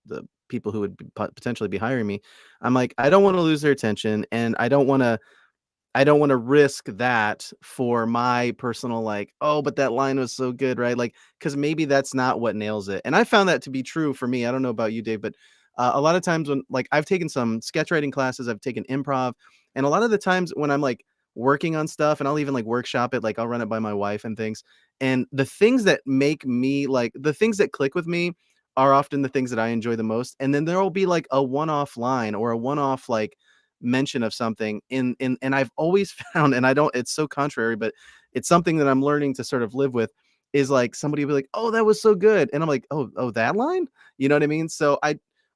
people who would potentially be hiring me, I'm like, I don't want to lose their attention, and I don't want to risk that for my personal, like, oh, but that line was so good, right? Like, because maybe that's not what nails it. And I found that to be true for me. I don't know about you, Dave, but a lot of times when, like, I've taken some sketch writing classes, I've taken improv, and a lot of the times when I'm like working on stuff, and I'll even like workshop it, like I'll run it by my wife and things. And the things that make me, like, the things that click with me are often the things that I enjoy the most. And then there will be like a one-off line or a one-off, like, mention of something in and I've always found, and I don't, it's so contrary, but it's something that I'm learning to sort of live with, is like somebody will be like, "Oh, that was so good." And I'm like, "Oh, that line?" You know what I mean? So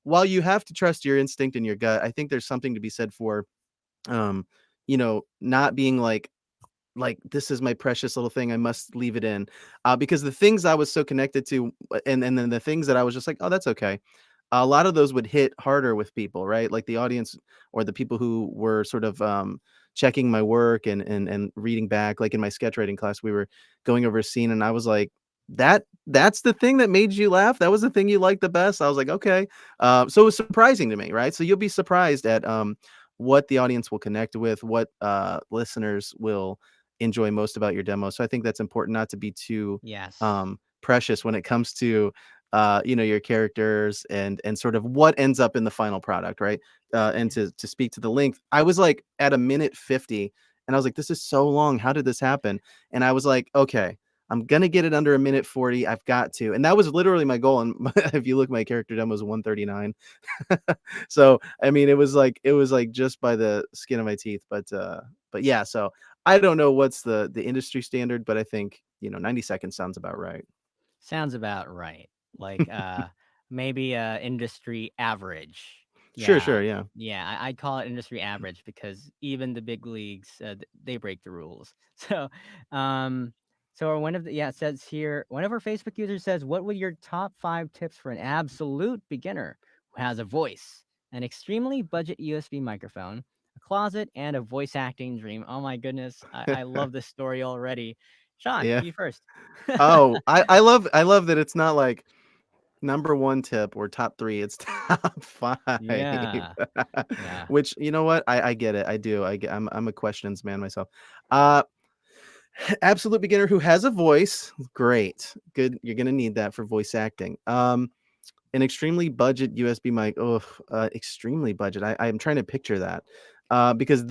while you have to trust your instinct and your gut, I think there's something to be said for um, not being like, this is my precious little thing, I must leave it in. Because the things I was so connected to, and then the things that I was just like, "Oh, that's okay." A lot of those would hit harder with people, right? Like the audience or the people who were sort of checking my work and reading back. Like in my sketch writing class, we were going over a scene, and I was like, that's the thing that made you laugh. That was the thing you liked the best. I was like, okay. So it was surprising to me, right? So you'll be surprised at what the audience will connect with, what listeners will enjoy most about your demo. So I think that's important, not to be too Yes. precious when it comes to your characters and sort of what ends up in the final product, right? And to speak to the length, I was like at a minute 50, and I was like, this is so long. How did this happen? And I was like, okay, I'm gonna get it under a minute 40. I've got to. And that was literally my goal. And if you look, my character demo was 139. So I mean, it was like just by the skin of my teeth. But yeah, so I don't know what's the industry standard, but I think 90 seconds sounds about right. Sounds about right. Like, maybe, industry average. Sure, Yeah. sure, yeah. Yeah, I'd call it industry average because even the big leagues, they break the rules. So, um, so one of the yeah, it says here, one of our Facebook users says, "What would your top 5 tips for an absolute beginner who has a voice, an extremely budget USB microphone, a closet, and a voice acting dream?" Oh my goodness, I love this story already. Sean, Yeah. you first. Oh, I love that it's not like number 1 tip or top 3, it's top 5. Yeah. Yeah. Which, you know what? I get it. I do. I'm a questions man myself. Uh, Absolute beginner who has a voice, great. Good, you're gonna need that for voice acting. An extremely budget USB mic. Oh, extremely budget. I'm trying to picture that. Because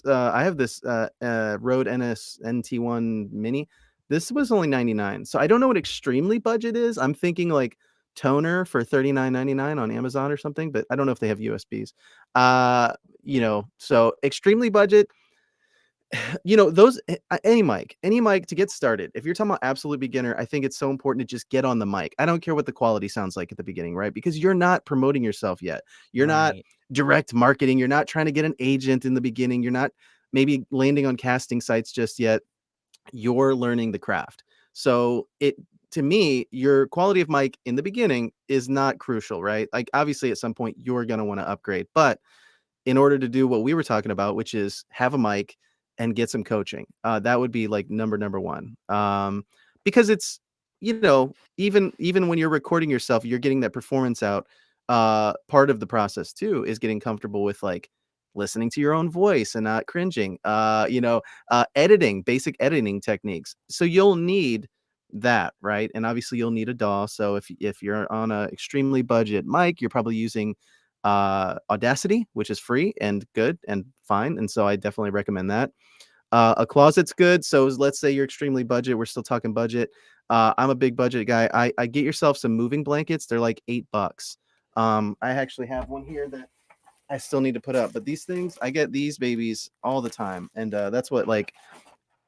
I have this Rode NT1 Mini. This was only 99. So I don't know what extremely budget is. I'm thinking like toner for 39.99 on Amazon or something, but I don't know if they have USBs. So extremely budget, those any mic to get started. If you're talking about absolute beginner, I think it's so important to just get on the mic. I don't care what the quality sounds like at the beginning, right? Because you're not promoting yourself yet. You're not Right. direct marketing. You're not trying to get an agent in the beginning. You're not maybe landing on casting sites just yet. You're learning the craft. So to me, your quality of mic in the beginning is not crucial, right? Like obviously at some point you're going to want to upgrade, but in order to do what we were talking about, which is have a mic and get some coaching. That would be like number one. Because it's even when you're recording yourself, you're getting that performance out. Part of the process too is getting comfortable with like listening to your own voice and not cringing. Editing, basic editing techniques. So you'll need that, right? And obviously you'll need a DAW. So if you're on a extremely budget mic, you're probably using Audacity, which is free and good and fine, and so I definitely recommend that. A closet's good. So let's say you're extremely budget. We're still talking budget. I'm a big budget guy. I get yourself some moving blankets. They're like $8. I actually have one here that I still need to put up, but these things, I get these babies all the time, and that's what, like,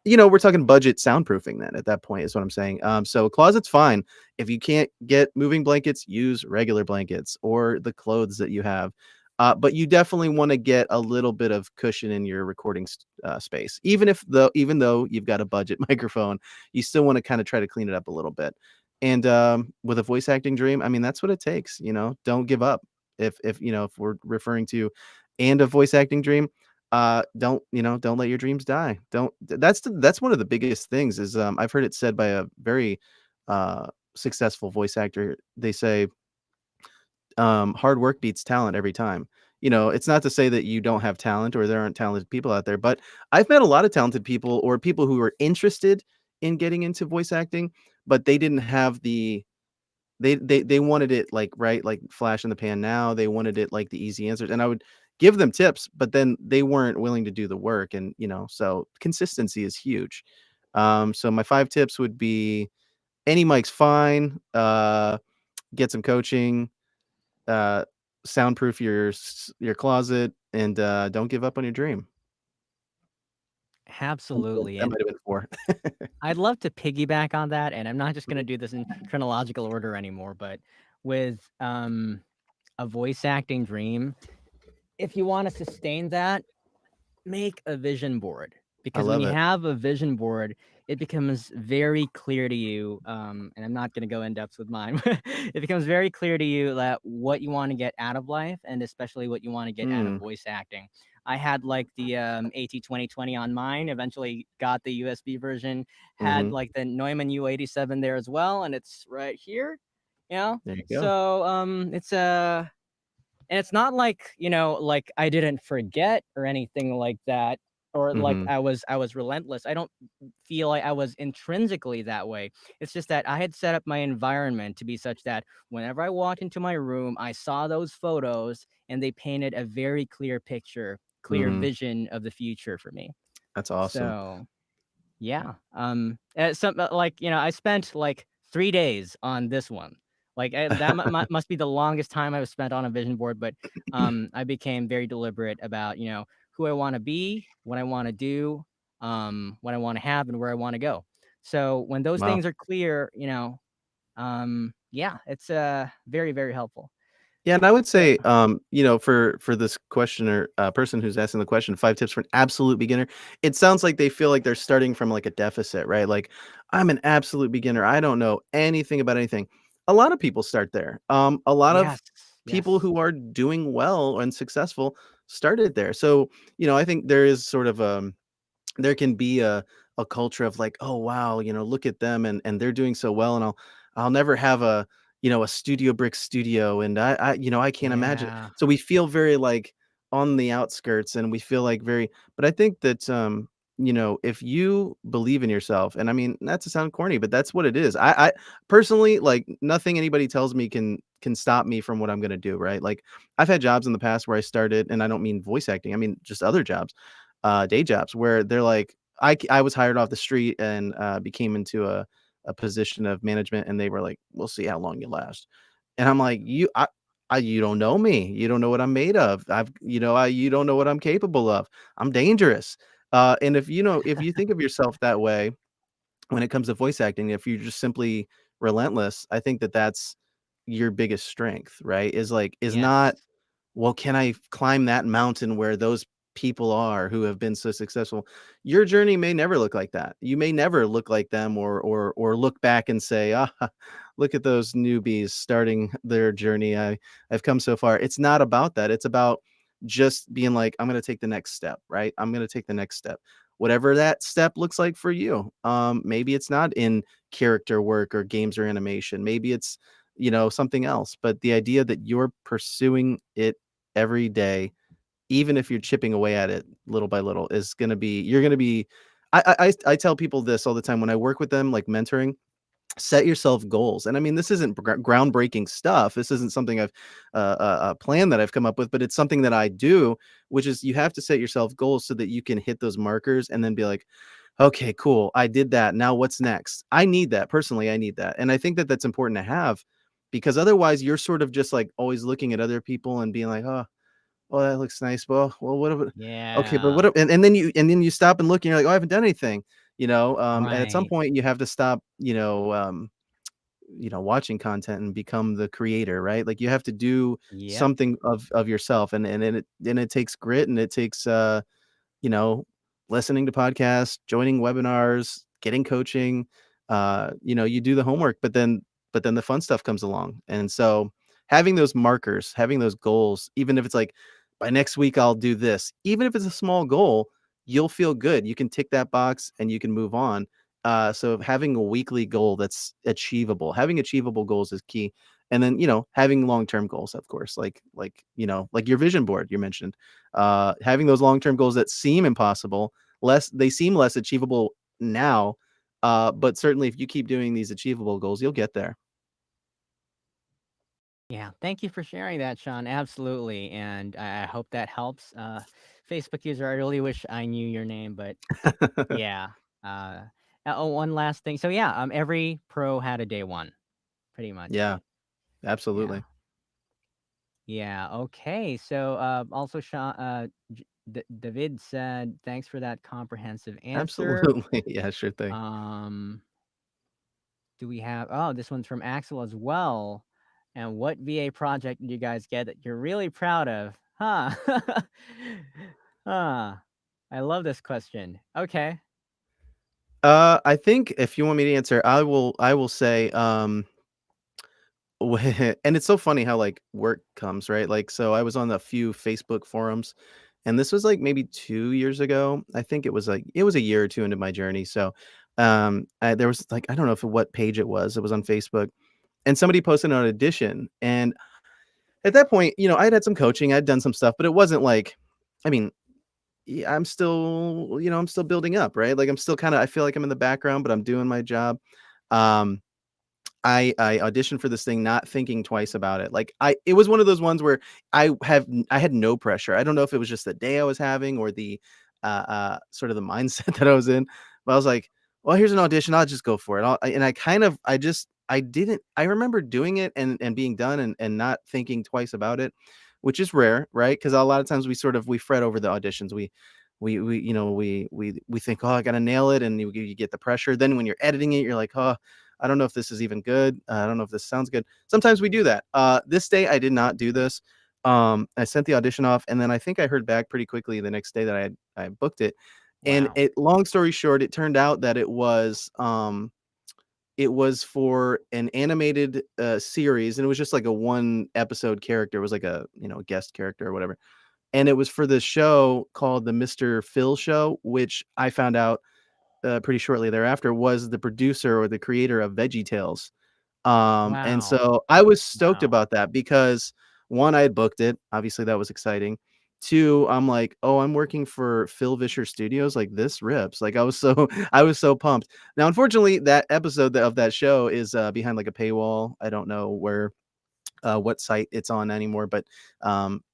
we're talking budget soundproofing then at that point is what I'm saying. So a closet's fine. If you can't get moving blankets, use regular blankets or the clothes that you have. But you definitely want to get a little bit of cushion in your recording space. Even though you've got a budget microphone, you still want to kind of try to clean it up a little bit. And with a voice acting dream, I mean, that's what it takes. Don't give up. If we're referring to and a voice acting dream, don't let your dreams die. Don't. That's one of the biggest things. Is I've heard it said by a very uh, successful voice actor. They say hard work beats talent every time. It's not to say that you don't have talent or there aren't talented people out there, but I've met a lot of talented people or people who are interested in getting into voice acting, but they didn't have they wanted it like right, like flash in the pan now. They wanted it like the easy answers. And I would give them tips, but then they weren't willing to do the work. And so consistency is huge. So my 5 tips would be any mic's fine. Get some coaching, uh, soundproof your closet, and don't give up on your dream. Absolutely. That And might have been 4. I'd love to piggyback on that, and I'm not just gonna do this in chronological order anymore, but with a voice acting dream, if you want to sustain that, make a vision board, I because when love you it. have a vision board, it becomes very clear to you, and I'm not going to go in depth with mine. It becomes very clear to you that what you want to get out of life, and especially what you want to get out of Mm, voice acting. I had like the AT2020 on mine, eventually got the USB version, had mhm. like the Neumann U87 there as well, and it's right here, you know. There you go. So it's a and it's not like, like I didn't forget or anything like that, or like Mhm, I was relentless. I don't feel like I was intrinsically that way. It's just that I had set up my environment to be such that whenever I walked into my room, I saw those photos and they painted a very clear picture, clear mhm. vision of the future for me. That's awesome. So yeah. Like, I spent like 3 days on this one. Like that must be the longest time I've spent on a vision board. But I became very deliberate about who I want to be, what I want to do, what I want to have, and where I want to go. So when those Wow. things are clear, yeah, it's very very helpful. Yeah, and I would So say, for this questioner, person who's asking the question, 5 tips for an absolute beginner. It sounds like they feel like they're starting from like a deficit, right? Like, I'm an absolute beginner. I don't know anything about anything. A lot of people start there. A lot of yes, people yes, who are doing well and successful started there. So, I think there is sort of there can be a culture of like, oh wow, look at them and they're doing so well, and I'll never have a studio brick studio, and I can't imagine. yeah, So we feel very like on the outskirts, and we feel like very. But I think that if you believe in yourself, and I mean not to sound corny, but that's what it is. I personally, like, nothing anybody tells me can stop me from what I'm gonna do. Right? Like, I've had jobs in the past where I started, and I don't mean voice acting. I mean just other jobs, day jobs, where they're like, I was hired off the street and became into a position of management, and they were like, "We'll see how long you last." And I'm like, you don't know me. You don't know what I'm made of. You don't know what I'm capable of. I'm dangerous. And if you think of yourself that way when it comes to voice acting, if you're just simply relentless, I think that that's your biggest strength, right? Is not, yes, well, can I climb that mountain where those people are who have been so successful? Your journey may never look like that. You may never look like them, or look back and say, "Ah, look at those newbies starting their journey. I've come so far." It's not about that. It's about just being like, I'm going to take the next step, right? I'm going to take the next step. Whatever that step looks like for you. Maybe it's not in character work or games or animation. Maybe it's something else. But the idea that you're pursuing it every day, even if you're chipping away at it little by little, is gonna be you're gonna be I tell people this all the time when I work with them, like mentoring. Set yourself goals. And I mean, this isn't groundbreaking stuff. This isn't something I've a plan that I've come up with, but it's something that I do, which is you have to set yourself goals so that you can hit those markers and then be like, okay, cool, I did that. Now what's next? I need that. Personally, I need that. And I think that that's important to have, because otherwise you're sort of just like always looking at other people and being like, oh, well, that looks nice. Well, what about, okay, but yeah, what, and then you stop and look and you're like, oh, I haven't done anything, and at some right. point you have to stop, watching content and become the creator, right? Like you have to do Yep. something of yourself, and it takes grit, and it takes you know, listening to podcasts, joining webinars, getting coaching. You do the homework, but then the fun stuff comes along. And so having those markers, having those goals, even if it's like by next week I'll do this, even if it's a small goal, you'll feel good. You can tick that box and you can move on. So having a weekly goal that's achievable, having achievable goals is key. And then, having long-term goals, of course, like your vision board you mentioned, having those long-term goals that seem impossible, they seem less achievable now, but certainly if you keep doing these achievable goals, you'll get there. Yeah, thank you for sharing that, Sean. Absolutely, and I hope that helps. Facebook user, I really wish I knew your name, but yeah. Uh, oh, one last thing. So yeah, every pro had a day one, pretty much. Yeah, Yeah, absolutely. yeah. Okay. So also, Sean, David said, "Thanks for that comprehensive answer." Absolutely. Yeah, sure thing. Um, do we have? Oh, this one's from Axel as well. And what VA project did you guys get that you're really proud of? Huh? Huh. I love this question. Okay. I think if you want me to answer, I will say, and it's so funny how like work comes, right? Like, so I was on a few Facebook forums, and this was like maybe 2 years ago. I think it was a year or two into my journey. So, there was like, I don't know what page it was. It was on Facebook, and somebody posted an audition, and at that point, I'd had some coaching, I'd done some stuff, but it wasn't like, I mean, yeah, I'm still building up, right? Like I'm still kind of, I feel like I'm in the background, but I'm doing my job. Um, I auditioned for this thing not thinking twice about it. Like it was one of those ones where I had no pressure. I don't know if it was just the day I was having or the sort of the mindset that I was in, but I was like, well, here's an audition. I'll just go for it. And I kind of, I didn't, I remember doing it and being done and not thinking twice about it, which is rare, right? Because a lot of times we fret over the auditions. We think, oh, I got to nail it. And you get the pressure. Then when you're editing it, you're like, oh, I don't know if this is even good. I don't know if this sounds good. Sometimes we do that. This day I did not do this. I sent the audition off, and then I think I heard back pretty quickly the next day that I booked it. And Wow. long story short, it turned out that it was for an animated series, and it was just like a one episode character. It was like a guest character or whatever, and it was for this show called the Mr. Phil Show, which I found out pretty shortly thereafter was the producer or the creator of VeggieTales. And Wow. so I was stoked Wow. about that because one, I had booked it. Obviously, that was exciting. Two, I'm like, oh, I'm working for Phil Vischer Studios. Like this rips. Like I was so pumped. Now, unfortunately, that episode of that show is behind like a paywall. I don't know what site it's on anymore, but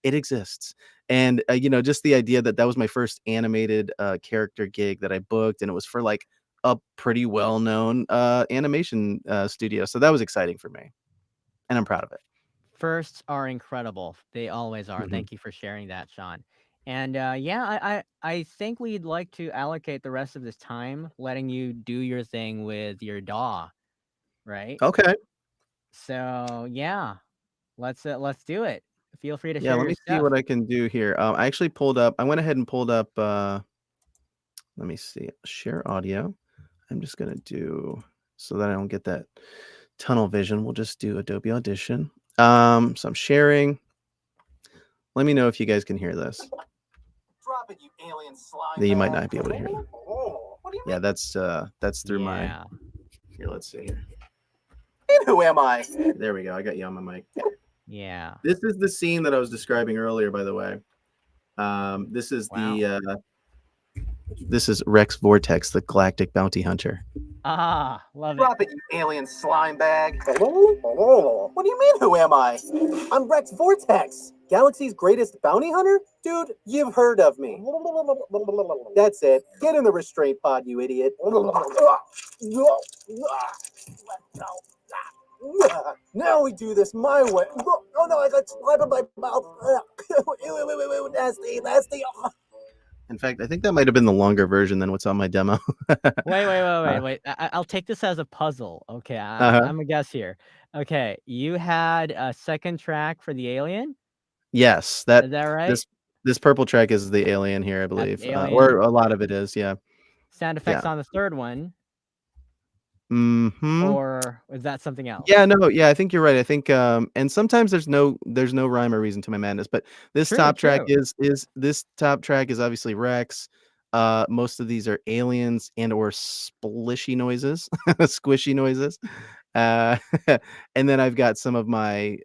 it exists. And just the idea that that was my first animated character gig that I booked, and it was for like a pretty well-known animation studio. So that was exciting for me, and I'm proud of it. Firsts are incredible. They always are. Mhm. Thank you for sharing that, Sean. And yeah, I think we'd like to allocate the rest of this time letting you do your thing with your DAW, right? Okay. So yeah, let's do it. Feel free to Yeah, share let your me see stuff. what I can do here. I went ahead and pulled up, let me see, share audio. I'm just gonna do so that I don't get that tunnel vision. We'll just do Adobe Audition. So I'm sharing. Let me know if you guys can hear this. Drop it, you alien slime. You might not be able to hear it. What do you mean? Yeah, that's through my. Yeah. Here, let's see here. Who am I? There we go. I got you on my mic. Yeah. This is the scene that I was describing earlier, by the way. This is Wow. this is Rex Vortex, the Galactic Bounty Hunter. Ah, love it. Drop it, you alien slime bag. Hello? What do you mean, who am I? I'm Rex Vortex, Galaxy's greatest bounty hunter? Dude, you've heard of me. That's it. Get in the restraint pod, you idiot. Now we do this my way. Oh no, I got slime in my mouth. Nasty, nasty. In fact, I think that might have been the longer version than what's on my demo. Wait, wait, wait, Uh, wait, wait. I'll take this as a puzzle. Okay, uh-huh. I'm a guess here. Okay, you had a second track for the alien. Yes, Is that right? this this purple track is the alien here, I That's believe, the alien. or a lot of it is, yeah. Sound Yeah. effects on the third one, Mhm. or is that something Yeah, else? no, yeah, I think you're right. I think, and sometimes there's no rhyme or reason to my madness, but True, true. this top track is obviously Rex. Most of these are aliens and or splishy noises, squishy noises. Uh, and then I've got some of my,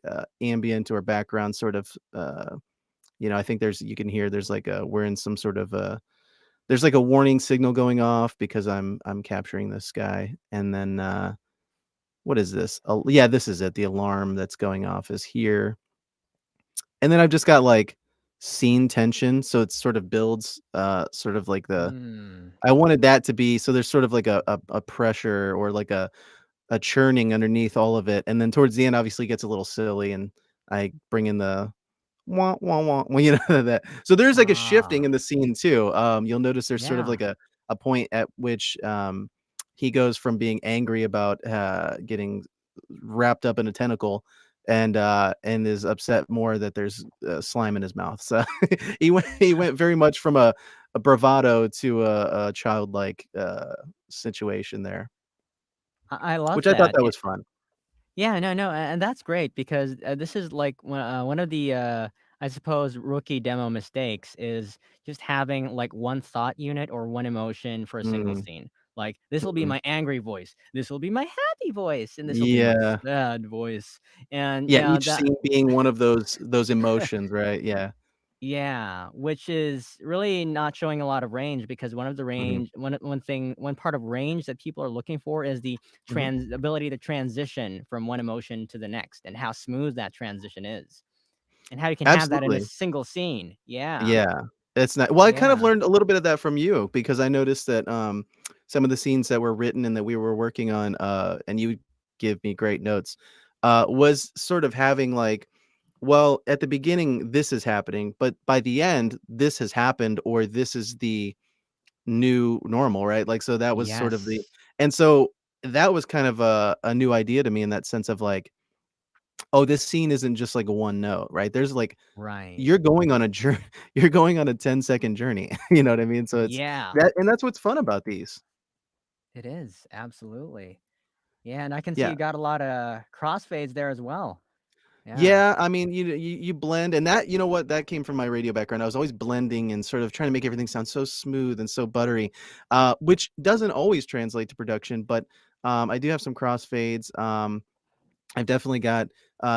ambient or background sort of, I think you can hear there's like a we're in some sort of there's like a warning signal going off because I'm capturing this guy, and then, what is this? Oh, yeah, this is it. The alarm that's going off is here. And then I've just got like scene tension. So it sort of builds sort of like Hmm. I wanted that to be so there's sort of like a pressure or like a churning underneath all of it. And then towards the end obviously it gets a little silly and I bring in the wah, wah, wah, well, that. So there's like a shifting Ah, in the scene too. You'll notice there's sort of yeah. like a point at which he goes from being angry about getting wrapped up in a tentacle and is upset more that there's slime in his mouth. So he went very much from a bravado to a childlike situation there, I love which I thought that. that was fun. Yeah, no, no, and that's great because, this is like one of the, I suppose, rookie demo mistakes is just having like one thought unit or one emotion for a single Mm, scene. Like, this will be mhm. my angry voice, this will be my happy voice, and this will be my Yeah. sad voice. And Yeah, yeah, each that scene being one of those emotions, right? Yeah. yeah, which is really not showing a lot of range because Mhm, one part of range that people are looking for is the mhm. ability to transition from one emotion to the next and how smooth that transition is and how you can have that in a Absolutely. single scene. Yeah. Yeah. It's not well, I kind of Yeah. learned a little bit of that from you because I noticed that, some of the scenes that were written and that we were working on, and you would give me great notes, was sort of having like, well, at the beginning, this is happening, but by the end, this has happened or this is the new normal, right? Like, so that was sort of the Yes. and so that was kind of a new idea to me in that sense of like, oh, this scene isn't just like a one note, right? There's like Right. you're going on a journey you're going on a 10-second journey, you know what I mean? So it's Yeah. that's what's fun about these. It is. Absolutely. Yeah, and I can see Yeah. you got a lot of crossfades there as well. Yeah. Yeah, I mean, you blend and that you know what? That came from my radio background. I was always blending and sort of trying to make everything sound so smooth and so buttery, which doesn't always translate to production, but, I do have some crossfades, I've definitely got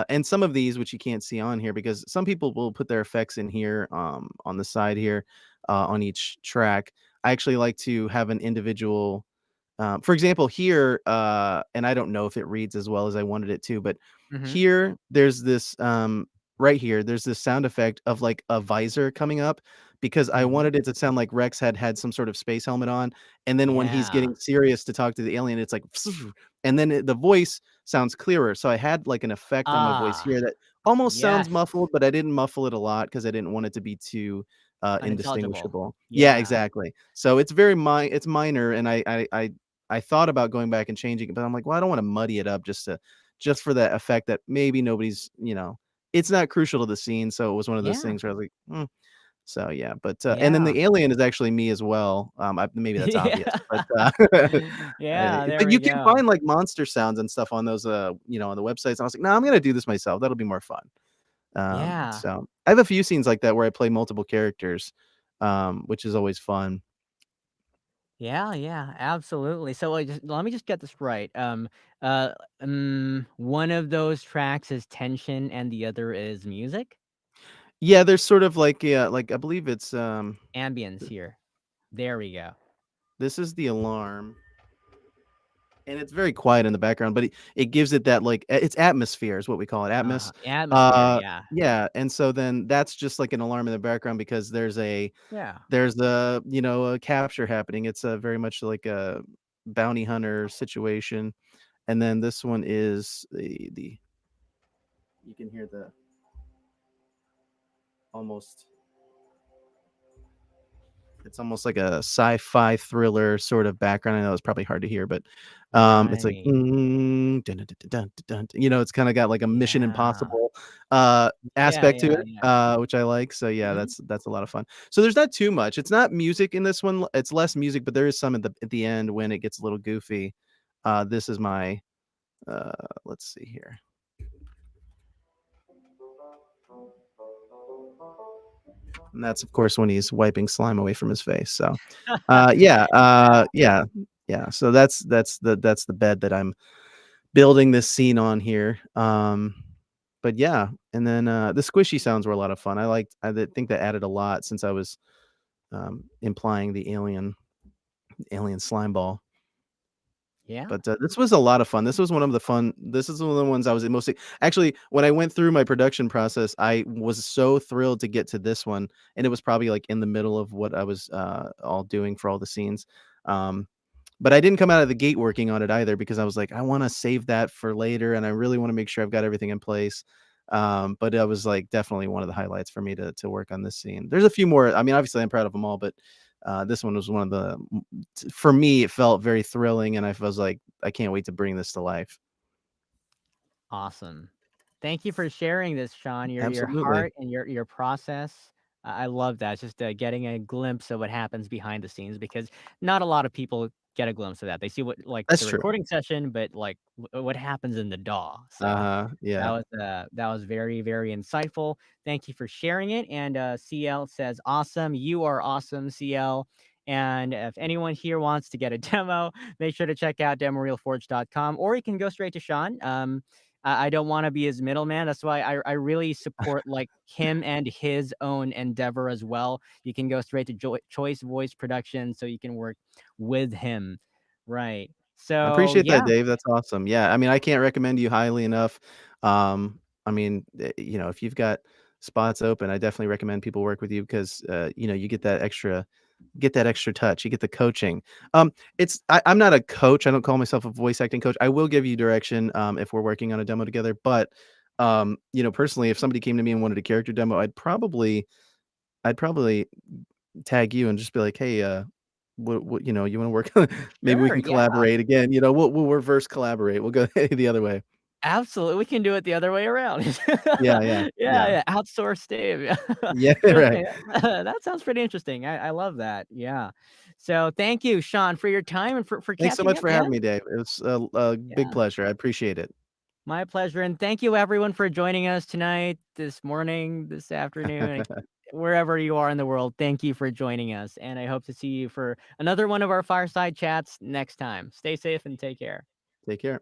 and some of these which you can't see on here because some people will put their effects in here on the side here on each track. I actually like to have an individual for example, here, and I don't know if it reads as well as I wanted it to, but Mhm. here, there's this, right here, there's this sound effect of like a visor coming up because I Mhm. wanted it to sound like Rex had some sort of space helmet on. And then when he's Yeah. getting serious to talk to the alien, it's like, and then the voice sounds clearer. So I had like an effect on my voice Ah, here that almost sounds yes. muffled, but I didn't muffle it a lot because I didn't want it to be too Unintelligible. indistinguishable. Yeah, Yeah. exactly. So it's minor, and I thought about going back and changing it, but I'm like, well, I don't want to muddy it up just for that effect that maybe nobody's, it's not crucial to the scene. So it was one of those Yeah. things where I was like, so yeah, but and then Yeah. the alien is actually me as well. Maybe that's Yeah. obvious, but Yeah, there but we you can go. find like monster sounds and stuff on those, on the websites. And I was like, no, I'm gonna do this myself. That'll be more fun. Yeah. So I have a few scenes like that where I play multiple characters, which is always fun. Yeah, yeah, absolutely. So, just let me just get this right. One of those tracks is tension and the other is music? Yeah, there's sort of like yeah, like I believe it's Ambience here. There we go. this is the alarm, and it's very quiet in the background, but it gives it that like it's atmosphere is what we call it, Atmosphere, yeah. Yeah, and so then that's just like an alarm in the background because Yeah. there's a capture happening. It's a very much like a bounty hunter situation, and then this one is the you can hear the almost It's almost like a sci-fi thriller sort of background. I know it's probably hard to hear, but, it's like, Right. dun, dun, dun, dun, dun, dun, you know, it's kinda got like a Mission Yeah. Impossible, Yeah, aspect to yeah, it, yeah. which I like. So, yeah, Mhm. that's a lot of fun. So there's not too much. It's not music in this one. It's less music, but there is some at the end when it gets a little goofy. This is my, uh, let's see here. And that's, of course, when he's wiping slime away from his face. So, yeah, yeah. So that's the bed that I'm building this scene on here. But yeah, and then the squishy sounds were a lot of fun. Think that added a lot since I was implying the alien slime ball. Yeah. But, this was a lot of fun. This is one of the ones I was most actually, when I went through my production process, I was so thrilled to get to this one, and it was probably, like, in the middle of what I was, all doing for all the scenes. Um, but I didn't come out of the gate working on it either because I was like, "I wanna save that for later, and I really wanna make sure I've got everything in place." But that was, like, definitely one of the highlights for me to work on this scene. There's a few more. I mean, obviously, I'm proud of them all, but, this one was one of the for me, it felt very thrilling, and I was like, "I can't wait to bring this to life." Awesome. Thank you for sharing this, Sean. Your Absolutely. heart and your process. I love that. Just getting a glimpse of what happens behind the scenes because not a lot of people get a glimpse of that. They see what like That's the true. recording session, but like what happens in the DAW. So Uh-huh, yeah. that was very very insightful. Thank you for sharing it. And CL says, "Awesome, you are awesome, CL." And if anyone here wants to get a demo, make sure to check out demoreelforge.com, or you can go straight to Sean. I don't wanna be his middleman. That's why I really support, like, him and his own endeavor as well. You can go straight to Choice Voice Production, so you can work with him. Right. I So, appreciate that, yeah. Dave. That's awesome. Yeah, I mean, I can't recommend you highly enough. I mean, you know, if you've got spots open, I definitely recommend people work with you because, you know, you get that extra touch. You get the coaching. I'm not a coach. I don't call myself a voice acting coach. I will give you direction if we're working on a demo together. But you know, personally, if somebody came to me and wanted a character demo, I'd probably tag you and just be like, "Hey, what you know, you wanna work on maybe we Sure, can yeah. collaborate again." You know, we'll reverse collaborate. We'll go the other way. Absolutely, we can do it the other way around. Yeah, yeah, Yeah, yeah. yeah, outsource Dave. Yeah, right. Okay, that sounds pretty interesting. I love that, yeah. So, thank you, Sean, for your time and for Thanks so catching much up, for having man. me, Dave. It was a big Yeah. pleasure. I appreciate it. My pleasure, and thank you everyone for joining us tonight, this morning, this afternoon, wherever you are in the world. Thank you for joining us, and I hope to see you for another one of our fireside chats next time. Stay safe and take care. Take care.